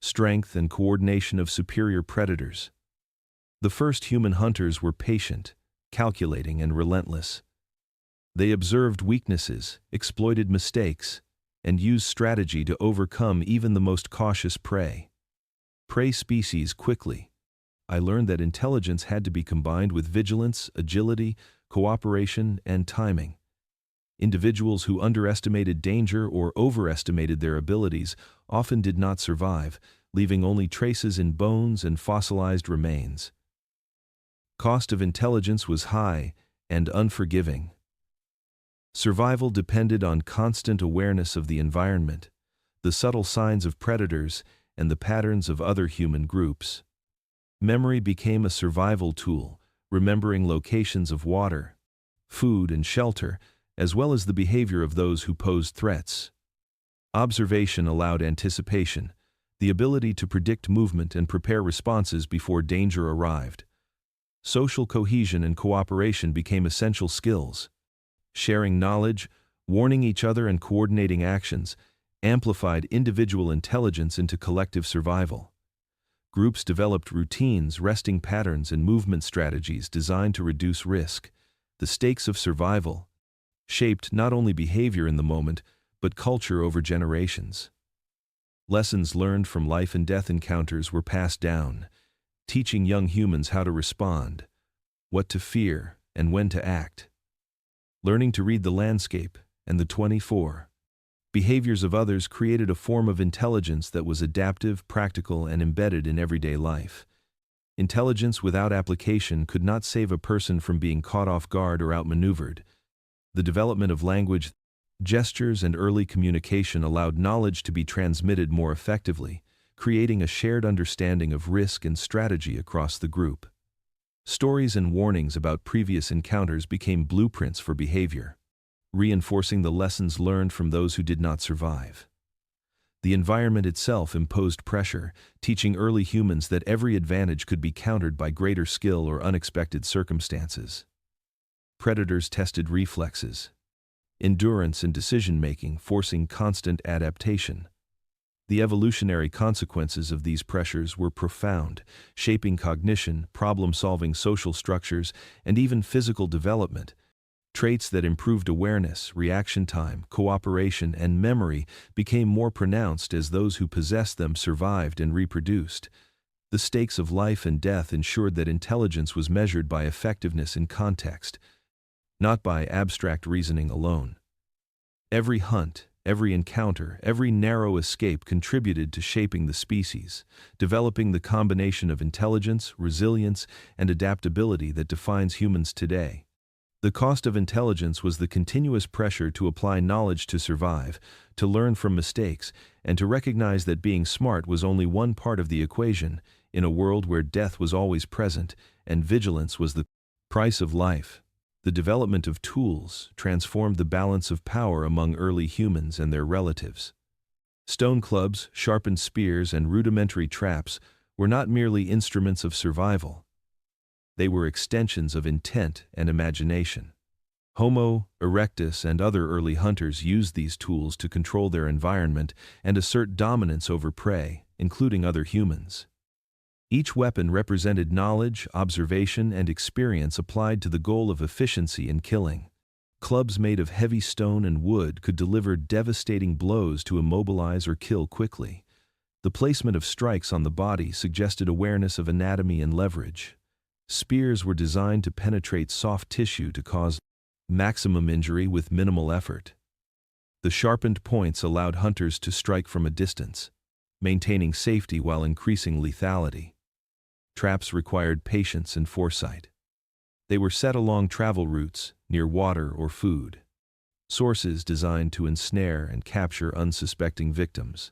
strength, and coordination of superior predators. The first human hunters were patient, calculating, and relentless. They observed weaknesses, exploited mistakes, and used strategy to overcome even the most cautious prey. Prey species quickly. I learned that intelligence had to be combined with vigilance, agility, cooperation, and timing. Individuals who underestimated danger or overestimated their abilities often did not survive, leaving only traces in bones and fossilized remains. Cost of intelligence was high and unforgiving. Survival depended on constant awareness of the environment, the subtle signs of predators, and the patterns of other human groups. Memory became a survival tool, remembering locations of water, food, and shelter, as well as the behavior of those who posed threats. Observation allowed anticipation, the ability to predict movement and prepare responses before danger arrived. Social cohesion and cooperation became essential skills. Sharing knowledge, warning each other, and coordinating actions amplified individual intelligence into collective survival. Groups developed routines, resting patterns, and movement strategies designed to reduce risk. The stakes of survival shaped not only behavior in the moment, but culture over generations. Lessons learned from life and death encounters were passed down, teaching young humans how to respond, what to fear, and when to act. Learning to read the landscape and the 24 behaviors of others created a form of intelligence that was adaptive, practical, and embedded in everyday life. Intelligence without application could not save a person from being caught off guard or outmaneuvered. The development of language, gestures, and early communication allowed knowledge to be transmitted more effectively, creating a shared understanding of risk and strategy across the group. Stories and warnings about previous encounters became blueprints for behavior, reinforcing the lessons learned from those who did not survive. The environment itself imposed pressure, teaching early humans that every advantage could be countered by greater skill or unexpected circumstances. Predators tested reflexes. endurance, and decision-making, forcing constant adaptation. The evolutionary consequences of these pressures were profound, shaping cognition, problem-solving, social structures, and even physical development. Traits that improved awareness, reaction time, cooperation, and memory became more pronounced as those who possessed them survived and reproduced. The stakes of life and death ensured that intelligence was measured by effectiveness in context, not by abstract reasoning alone. Every hunt, every encounter, every narrow escape contributed to shaping the species, developing the combination of intelligence, resilience, and adaptability that defines humans today. The cost of intelligence was the continuous pressure to apply knowledge to survive, to learn from mistakes, and to recognize that being smart was only one part of the equation, in a world where death was always present and vigilance was the price of life. The development of tools transformed the balance of power among early humans and their relatives. Stone clubs, sharpened spears, and rudimentary traps were not merely instruments of survival. They were extensions of intent and imagination. Homo, erectus, and other early hunters used these tools to control their environment and assert dominance over prey, including other humans. Each weapon represented knowledge, observation, and experience applied to the goal of efficiency in killing. Clubs made of heavy stone and wood could deliver devastating blows to immobilize or kill quickly. The placement of strikes on the body suggested awareness of anatomy and leverage. Spears were designed to penetrate soft tissue to cause maximum injury with minimal effort. The sharpened points allowed hunters to strike from a distance, maintaining safety while increasing lethality. Traps required patience and foresight. They were set along travel routes, near water or food. Sources designed to ensnare and capture unsuspecting victims.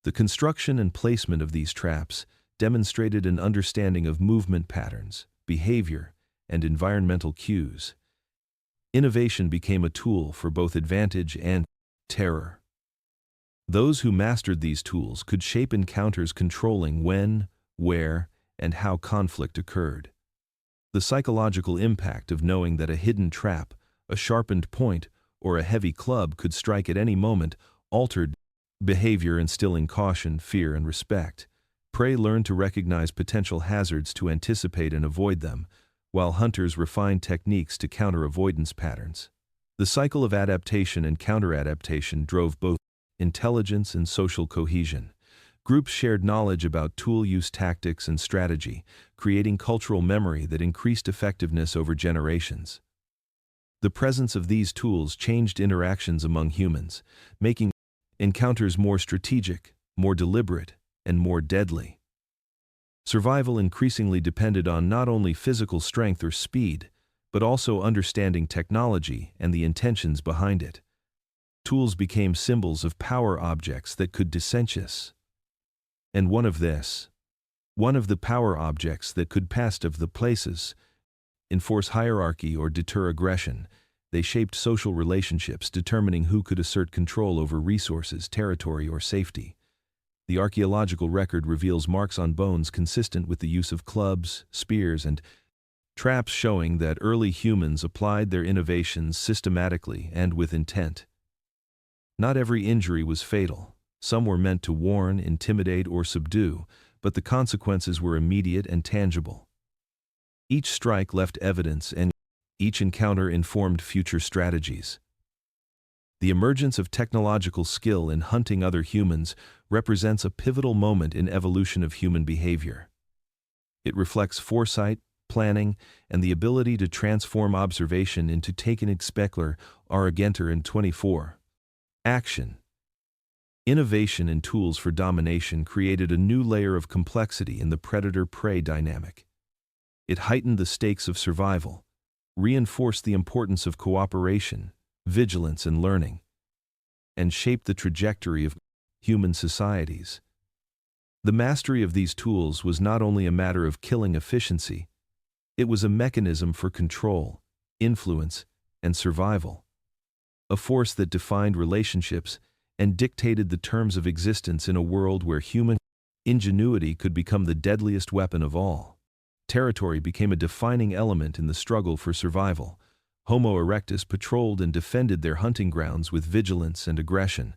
The construction and placement of these traps demonstrated an understanding of movement patterns, behavior, and environmental cues. Innovation became a tool for both advantage and terror. Those who mastered these tools could shape encounters, controlling when, where, and how conflict occurred. The psychological impact of knowing that a hidden trap, a sharpened point, or a heavy club could strike at any moment altered behavior, instilling caution, fear, and respect. Prey learned to recognize potential hazards to anticipate and avoid them, while hunters refined techniques to counter avoidance patterns. The cycle of adaptation and counter-adaptation drove both intelligence and social cohesion. Groups shared knowledge about tool use, tactics, and strategy, creating cultural memory that increased effectiveness over generations. The presence of these tools changed interactions among humans, making encounters more strategic, more deliberate, and more deadly. Survival increasingly depended on not only physical strength or speed, but also understanding technology and the intentions behind it. Tools became symbols of power, objects that could dissensus. And one of the power objects that could pass of the places, enforce hierarchy or deter aggression. They shaped social relationships, determining who could assert control over resources, territory, or safety. The archaeological record reveals marks on bones consistent with the use of clubs, spears, and traps, showing that early humans applied their innovations systematically and with intent. Not every injury was fatal. Some were meant to warn, intimidate, or subdue, but the consequences were immediate and tangible. Each strike left evidence, and each encounter informed future strategies. The emergence of technological skill in hunting other humans represents a pivotal moment in evolution of human behavior. It reflects foresight, planning, and the ability to transform observation into taken specular, argenter, and 24. Action. Innovation in tools for domination created a new layer of complexity in the predator-prey dynamic. It heightened the stakes of survival, reinforced the importance of cooperation, vigilance, and learning, and shaped the trajectory of human societies. The mastery of these tools was not only a matter of killing efficiency, it was a mechanism for control, influence, and survival. A force that defined relationships and dictated the terms of existence in a world where human ingenuity could become the deadliest weapon of all. Territory became a defining element in the struggle for survival. Homo erectus patrolled and defended their hunting grounds with vigilance and aggression.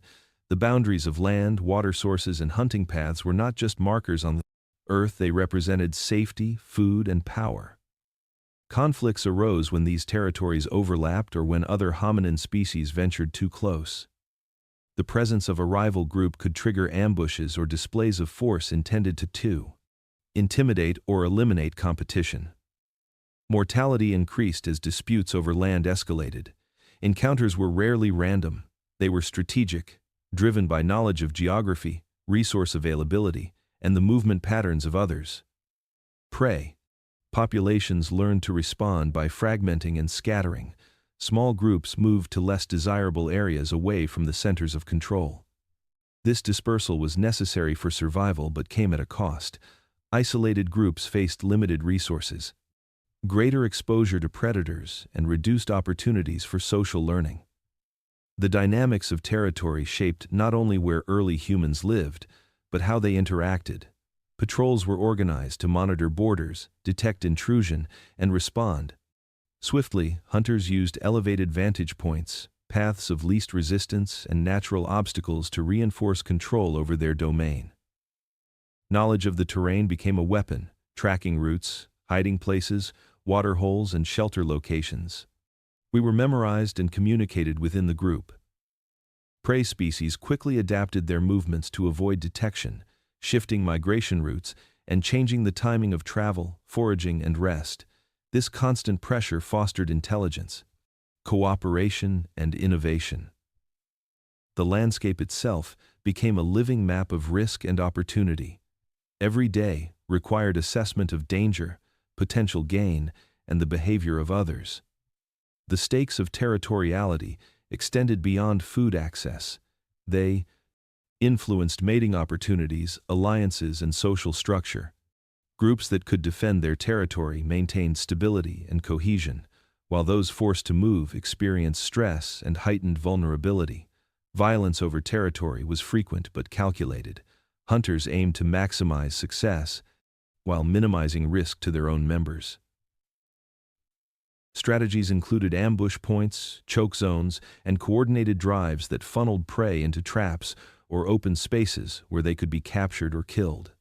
The boundaries of land, water sources, and hunting paths were not just markers on the earth, they represented safety, food, and power. Conflicts arose when these territories overlapped or when other hominin species ventured too close. The presence of a rival group could trigger ambushes or displays of force intended to intimidate or eliminate competition. Mortality increased as disputes over land escalated. Encounters were rarely random. They were strategic, driven by knowledge of geography, resource availability, and the movement patterns of others. Prey. Populations learned to respond by fragmenting and scattering. Small groups moved to less desirable areas away from the centers of control. This dispersal was necessary for survival but came at a cost. Isolated groups faced limited resources, greater exposure to predators, and reduced opportunities for social learning. The dynamics of territory shaped not only where early humans lived, but how they interacted. Patrols were organized to monitor borders, detect intrusion, and respond swiftly. Hunters used elevated vantage points, paths of least resistance, and natural obstacles to reinforce control over their domain. Knowledge of the terrain became a weapon, tracking routes, hiding places, water holes, and shelter locations. We were memorized and communicated within the group. Prey species quickly adapted their movements to avoid detection, shifting migration routes and changing the timing of travel, foraging, and rest. This constant pressure fostered intelligence, cooperation, and innovation. The landscape itself became a living map of risk and opportunity. Every day required assessment of danger, potential gain, and the behavior of others. The stakes of territoriality extended beyond food access. They influenced mating opportunities, alliances, and social structure. Groups that could defend their territory maintained stability and cohesion, while those forced to move experienced stress and heightened vulnerability. Violence over territory was frequent but calculated. Hunters aimed to maximize success while minimizing risk to their own members. Strategies included ambush points, choke zones, and coordinated drives that funneled prey into traps or open spaces where they could be captured or killed.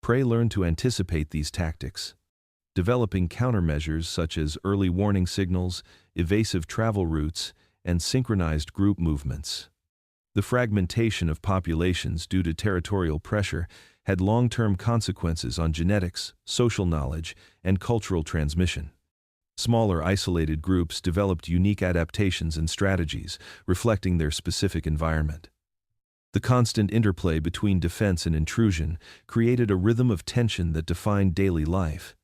Prey learned to anticipate these tactics, developing countermeasures such as early warning signals, evasive travel routes, and synchronized group movements. The fragmentation of populations due to territorial pressure had long-term consequences on genetics, social knowledge, and cultural transmission. Smaller, isolated groups developed unique adaptations and strategies, reflecting their specific environment. The constant interplay between defense and intrusion created a rhythm of tension that defined daily life.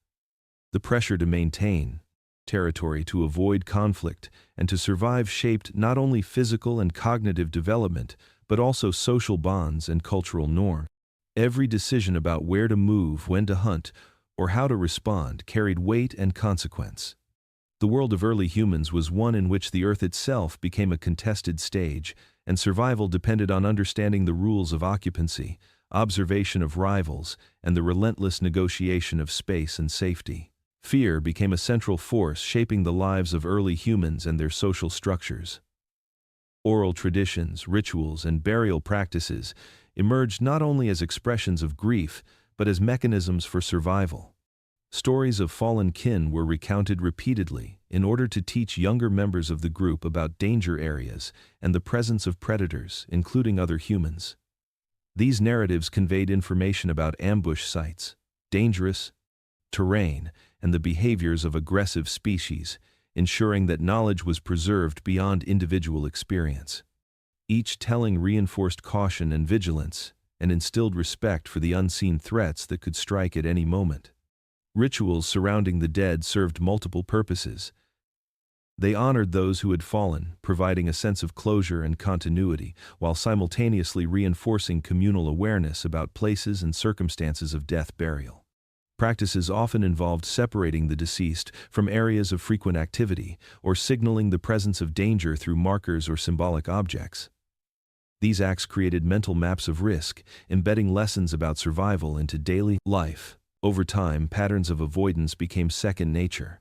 The pressure to maintain territory, to avoid conflict, and to survive shaped not only physical and cognitive development, but also social bonds and cultural norms. Every decision about where to move, when to hunt, or how to respond carried weight and consequence. The world of early humans was one in which the Earth itself became a contested stage, and survival depended on understanding the rules of occupancy, observation of rivals, and the relentless negotiation of space and safety. Fear became a central force shaping the lives of early humans and their social structures. Oral traditions, rituals, and burial practices emerged not only as expressions of grief, but as mechanisms for survival. Stories of fallen kin were recounted repeatedly in order to teach younger members of the group about danger areas and the presence of predators, including other humans. These narratives conveyed information about ambush sites, dangerous terrain, and the behaviors of aggressive species, ensuring that knowledge was preserved beyond individual experience. Each telling reinforced caution and vigilance, and instilled respect for the unseen threats that could strike at any moment. Rituals surrounding the dead served multiple purposes. They honored those who had fallen, providing a sense of closure and continuity, while simultaneously reinforcing communal awareness about places and circumstances of death burial. Practices often involved separating the deceased from areas of frequent activity, or signaling the presence of danger through markers or symbolic objects. These acts created mental maps of risk, embedding lessons about survival into daily life. Over time, patterns of avoidance became second nature.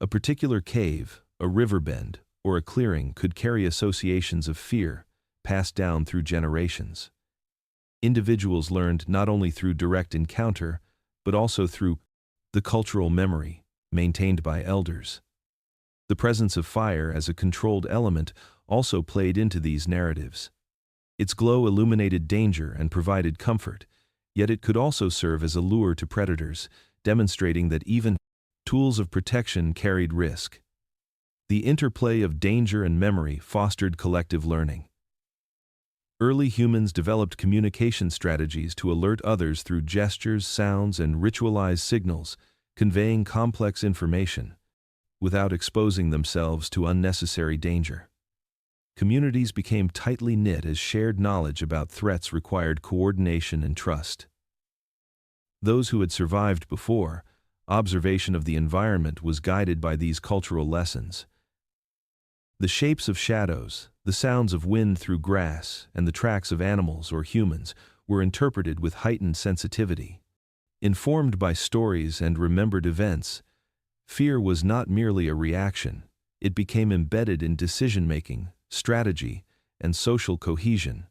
A particular cave, a river bend, or a clearing could carry associations of fear, passed down through generations. Individuals learned not only through direct encounter, but also through the cultural memory maintained by elders. The presence of fire as a controlled element also played into these narratives. Its glow illuminated danger and provided comfort, yet it could also serve as a lure to predators, demonstrating that even tools of protection carried risk. The interplay of danger and memory fostered collective learning. Early humans developed communication strategies to alert others through gestures, sounds, and ritualized signals, conveying complex information, without exposing themselves to unnecessary danger. Communities became tightly knit as shared knowledge about threats required coordination and trust. Those who had survived before, observation of the environment was guided by these cultural lessons. The shapes of shadows, the sounds of wind through grass, and the tracks of animals or humans were interpreted with heightened sensitivity. Informed by stories and remembered events, fear was not merely a reaction, it became embedded in decision-making, strategy, and social cohesion.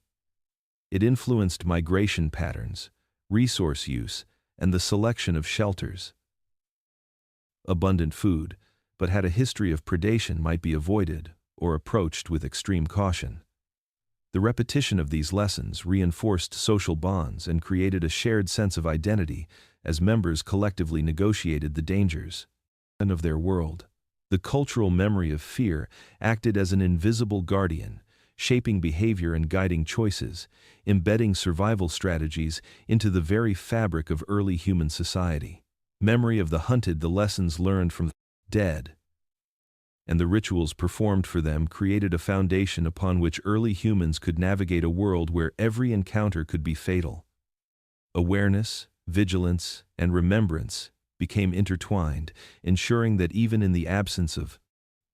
It influenced migration patterns, resource use, and the selection of shelters. Abundant food, but had a history of predation, might be avoided or approached with extreme caution. The repetition of these lessons reinforced social bonds and created a shared sense of identity as members collectively negotiated the dangers of their world. The cultural memory of fear acted as an invisible guardian, shaping behavior and guiding choices, embedding survival strategies into the very fabric of early human society. Memory of the hunted, the lessons learned from the dead, and the rituals performed for them created a foundation upon which early humans could navigate a world where every encounter could be fatal. Awareness, vigilance, and remembrance became intertwined, ensuring that even in the absence of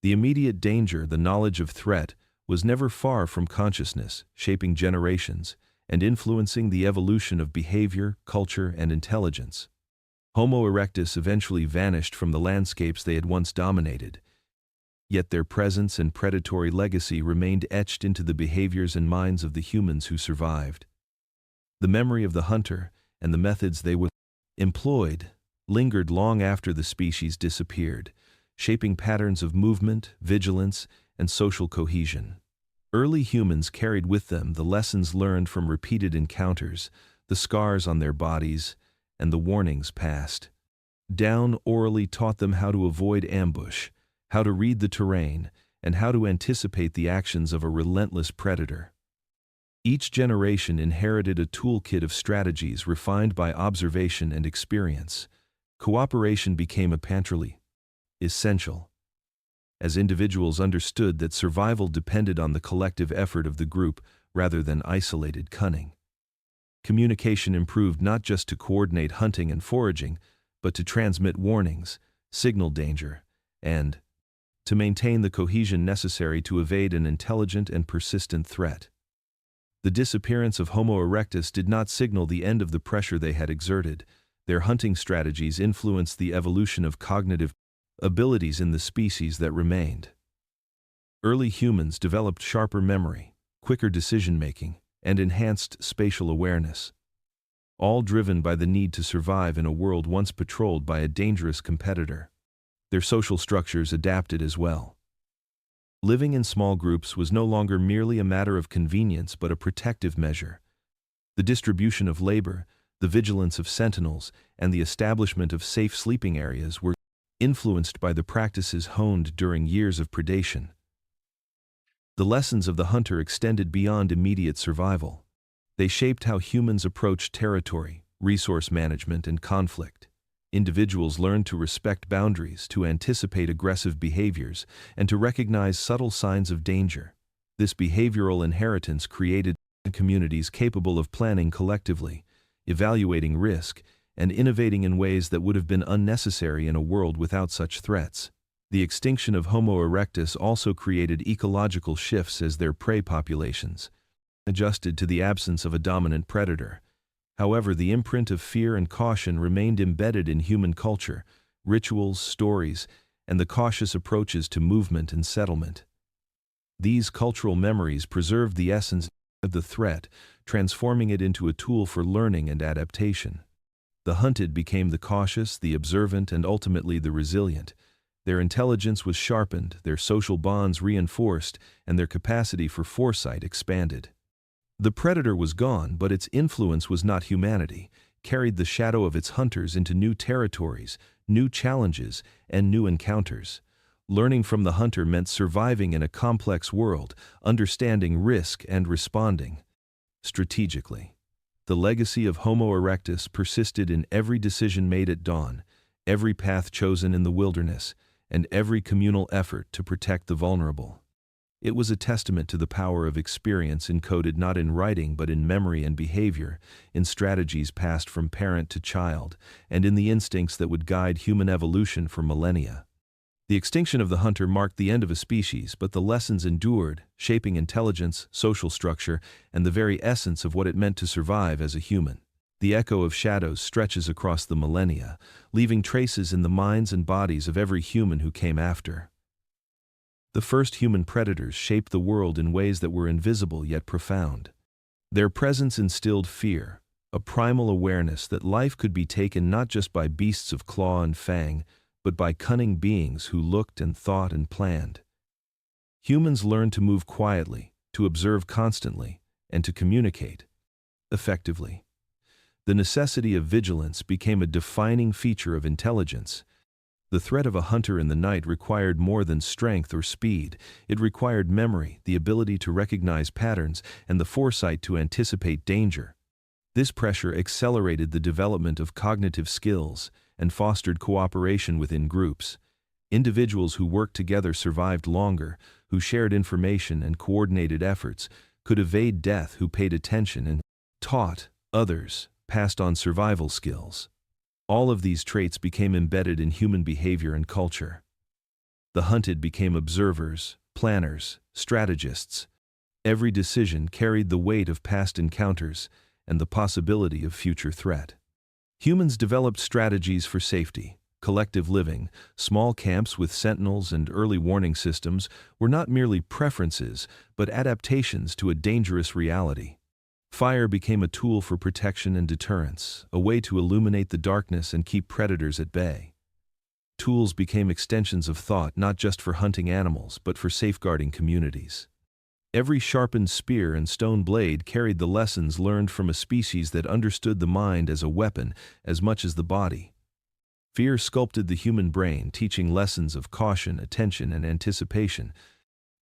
the immediate danger, the knowledge of threat was never far from consciousness, shaping generations and influencing the evolution of behavior, culture, and intelligence. Homo erectus eventually vanished from the landscapes they had once dominated, yet their presence and predatory legacy remained etched into the behaviors and minds of the humans who survived. The memory of the hunter and the methods they would employed lingered long after the species disappeared, shaping patterns of movement, vigilance, and social cohesion. Early humans carried with them the lessons learned from repeated encounters, the scars on their bodies, and the warnings passed down orally taught them how to avoid ambush, how to read the terrain, and how to anticipate the actions of a relentless predator. Each generation inherited a toolkit of strategies refined by observation and experience. Cooperation became apparently essential, as individuals understood that survival depended on the collective effort of the group rather than isolated cunning. Communication improved not just to coordinate hunting and foraging, but to transmit warnings, signal danger, and to maintain the cohesion necessary to evade an intelligent and persistent threat. The disappearance of Homo erectus did not signal the end of the pressure they had exerted. Their hunting strategies influenced the evolution of cognitive abilities in the species that remained. Early humans developed sharper memory, quicker decision-making, and enhanced spatial awareness, all driven by the need to survive in a world once patrolled by a dangerous competitor. Their social structures adapted as well. Living in small groups was no longer merely a matter of convenience but a protective measure. The distribution of labor, the vigilance of sentinels, and the establishment of safe sleeping areas were influenced by the practices honed during years of predation. The lessons of the hunter extended beyond immediate survival. They shaped how humans approached territory, resource management, and conflict. Individuals learned to respect boundaries, to anticipate aggressive behaviors, and to recognize subtle signs of danger. This behavioral inheritance created communities capable of planning collectively, evaluating risk, and innovating in ways that would have been unnecessary in a world without such threats. The extinction of Homo erectus also created ecological shifts as their prey populations adjusted to the absence of a dominant predator. However, the imprint of fear and caution remained embedded in human culture. Rituals, stories, and the cautious approaches to movement and settlement. These cultural memories preserved the essence of the threat, transforming it into a tool for learning and adaptation. The hunted became the cautious, the observant, and ultimately the resilient. Their intelligence was sharpened, their social bonds reinforced, and their capacity for foresight expanded. The predator was gone, but its influence was not humanity, carried the shadow of its hunters into new territories, new challenges, and new encounters. Learning from the hunter meant surviving in a complex world, understanding risk and responding strategically. The legacy of Homo erectus persisted in every decision made at dawn, every path chosen in the wilderness, and every communal effort to protect the vulnerable. It was a testament to the power of experience encoded not in writing but in memory and behavior, in strategies passed from parent to child, and in the instincts that would guide human evolution for millennia. The extinction of the hunter marked the end of a species, but the lessons endured, shaping intelligence, social structure, and the very essence of what it meant to survive as a human. The echo of shadows stretches across the millennia, leaving traces in the minds and bodies of every human who came after. The first human predators shaped the world in ways that were invisible yet profound. Their presence instilled fear, a primal awareness that life could be taken not just by beasts of claw and fang, but by cunning beings who looked and thought and planned. Humans learned to move quietly, to observe constantly, and to communicate effectively. The necessity of vigilance became a defining feature of intelligence. The threat of a hunter in the night required more than strength or speed. It required memory, the ability to recognize patterns, and the foresight to anticipate danger. This pressure accelerated the development of cognitive skills and fostered cooperation within groups. Individuals who worked together survived longer, who shared information and coordinated efforts, could evade death, who paid attention and taught others, passed on survival skills. All of these traits became embedded in human behavior and culture. The hunted became observers, planners, strategists. Every decision carried the weight of past encounters and the possibility of future threat. Humans developed strategies for safety. Collective living, small camps with sentinels and early warning systems were not merely preferences, but adaptations to a dangerous reality. Fire became a tool for protection and deterrence, a way to illuminate the darkness and keep predators at bay. Tools became extensions of thought not just for hunting animals, but for safeguarding communities. Every sharpened spear and stone blade carried the lessons learned from a species that understood the mind as a weapon as much as the body. Fear sculpted the human brain, teaching lessons of caution, attention, and anticipation.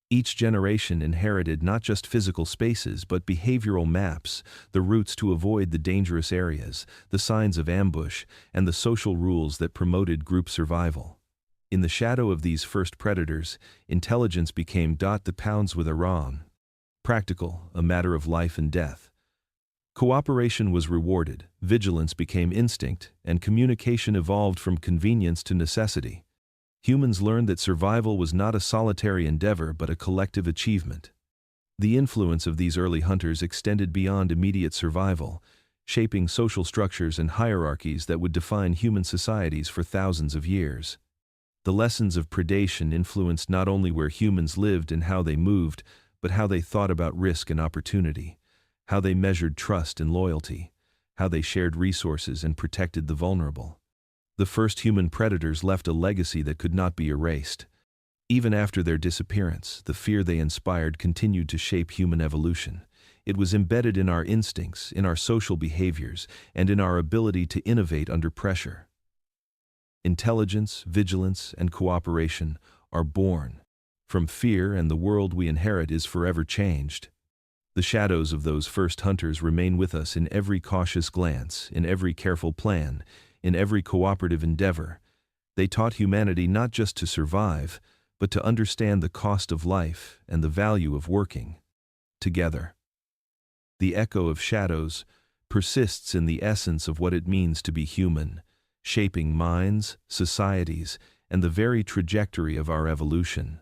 Each generation inherited not just physical spaces but behavioral maps, the routes to avoid the dangerous areas, the signs of ambush, and the social rules that promoted group survival. In the shadow of these first predators, intelligence became the pounds with Iran. Practical, a matter of life and death. Cooperation was rewarded, vigilance became instinct, and communication evolved from convenience to necessity. Humans learned that survival was not a solitary endeavor but a collective achievement. The influence of these early hunters extended beyond immediate survival, shaping social structures and hierarchies that would define human societies for thousands of years. The lessons of predation influenced not only where humans lived and how they moved, but how they thought about risk and opportunity, how they measured trust and loyalty, how they shared resources and protected the vulnerable. The first human predators left a legacy that could not be erased. Even after their disappearance, the fear they inspired continued to shape human evolution. It was embedded in our instincts, in our social behaviors, and in our ability to innovate under pressure. Intelligence, vigilance, and cooperation are born from fear, and the world we inherit is forever changed. The shadows of those first hunters remain with us in every cautious glance, in every careful plan, in every cooperative endeavor. They taught humanity not just to survive, but to understand the cost of life and the value of working together. The echo of shadows persists in the essence of what it means to be human, shaping minds, societies, and the very trajectory of our evolution.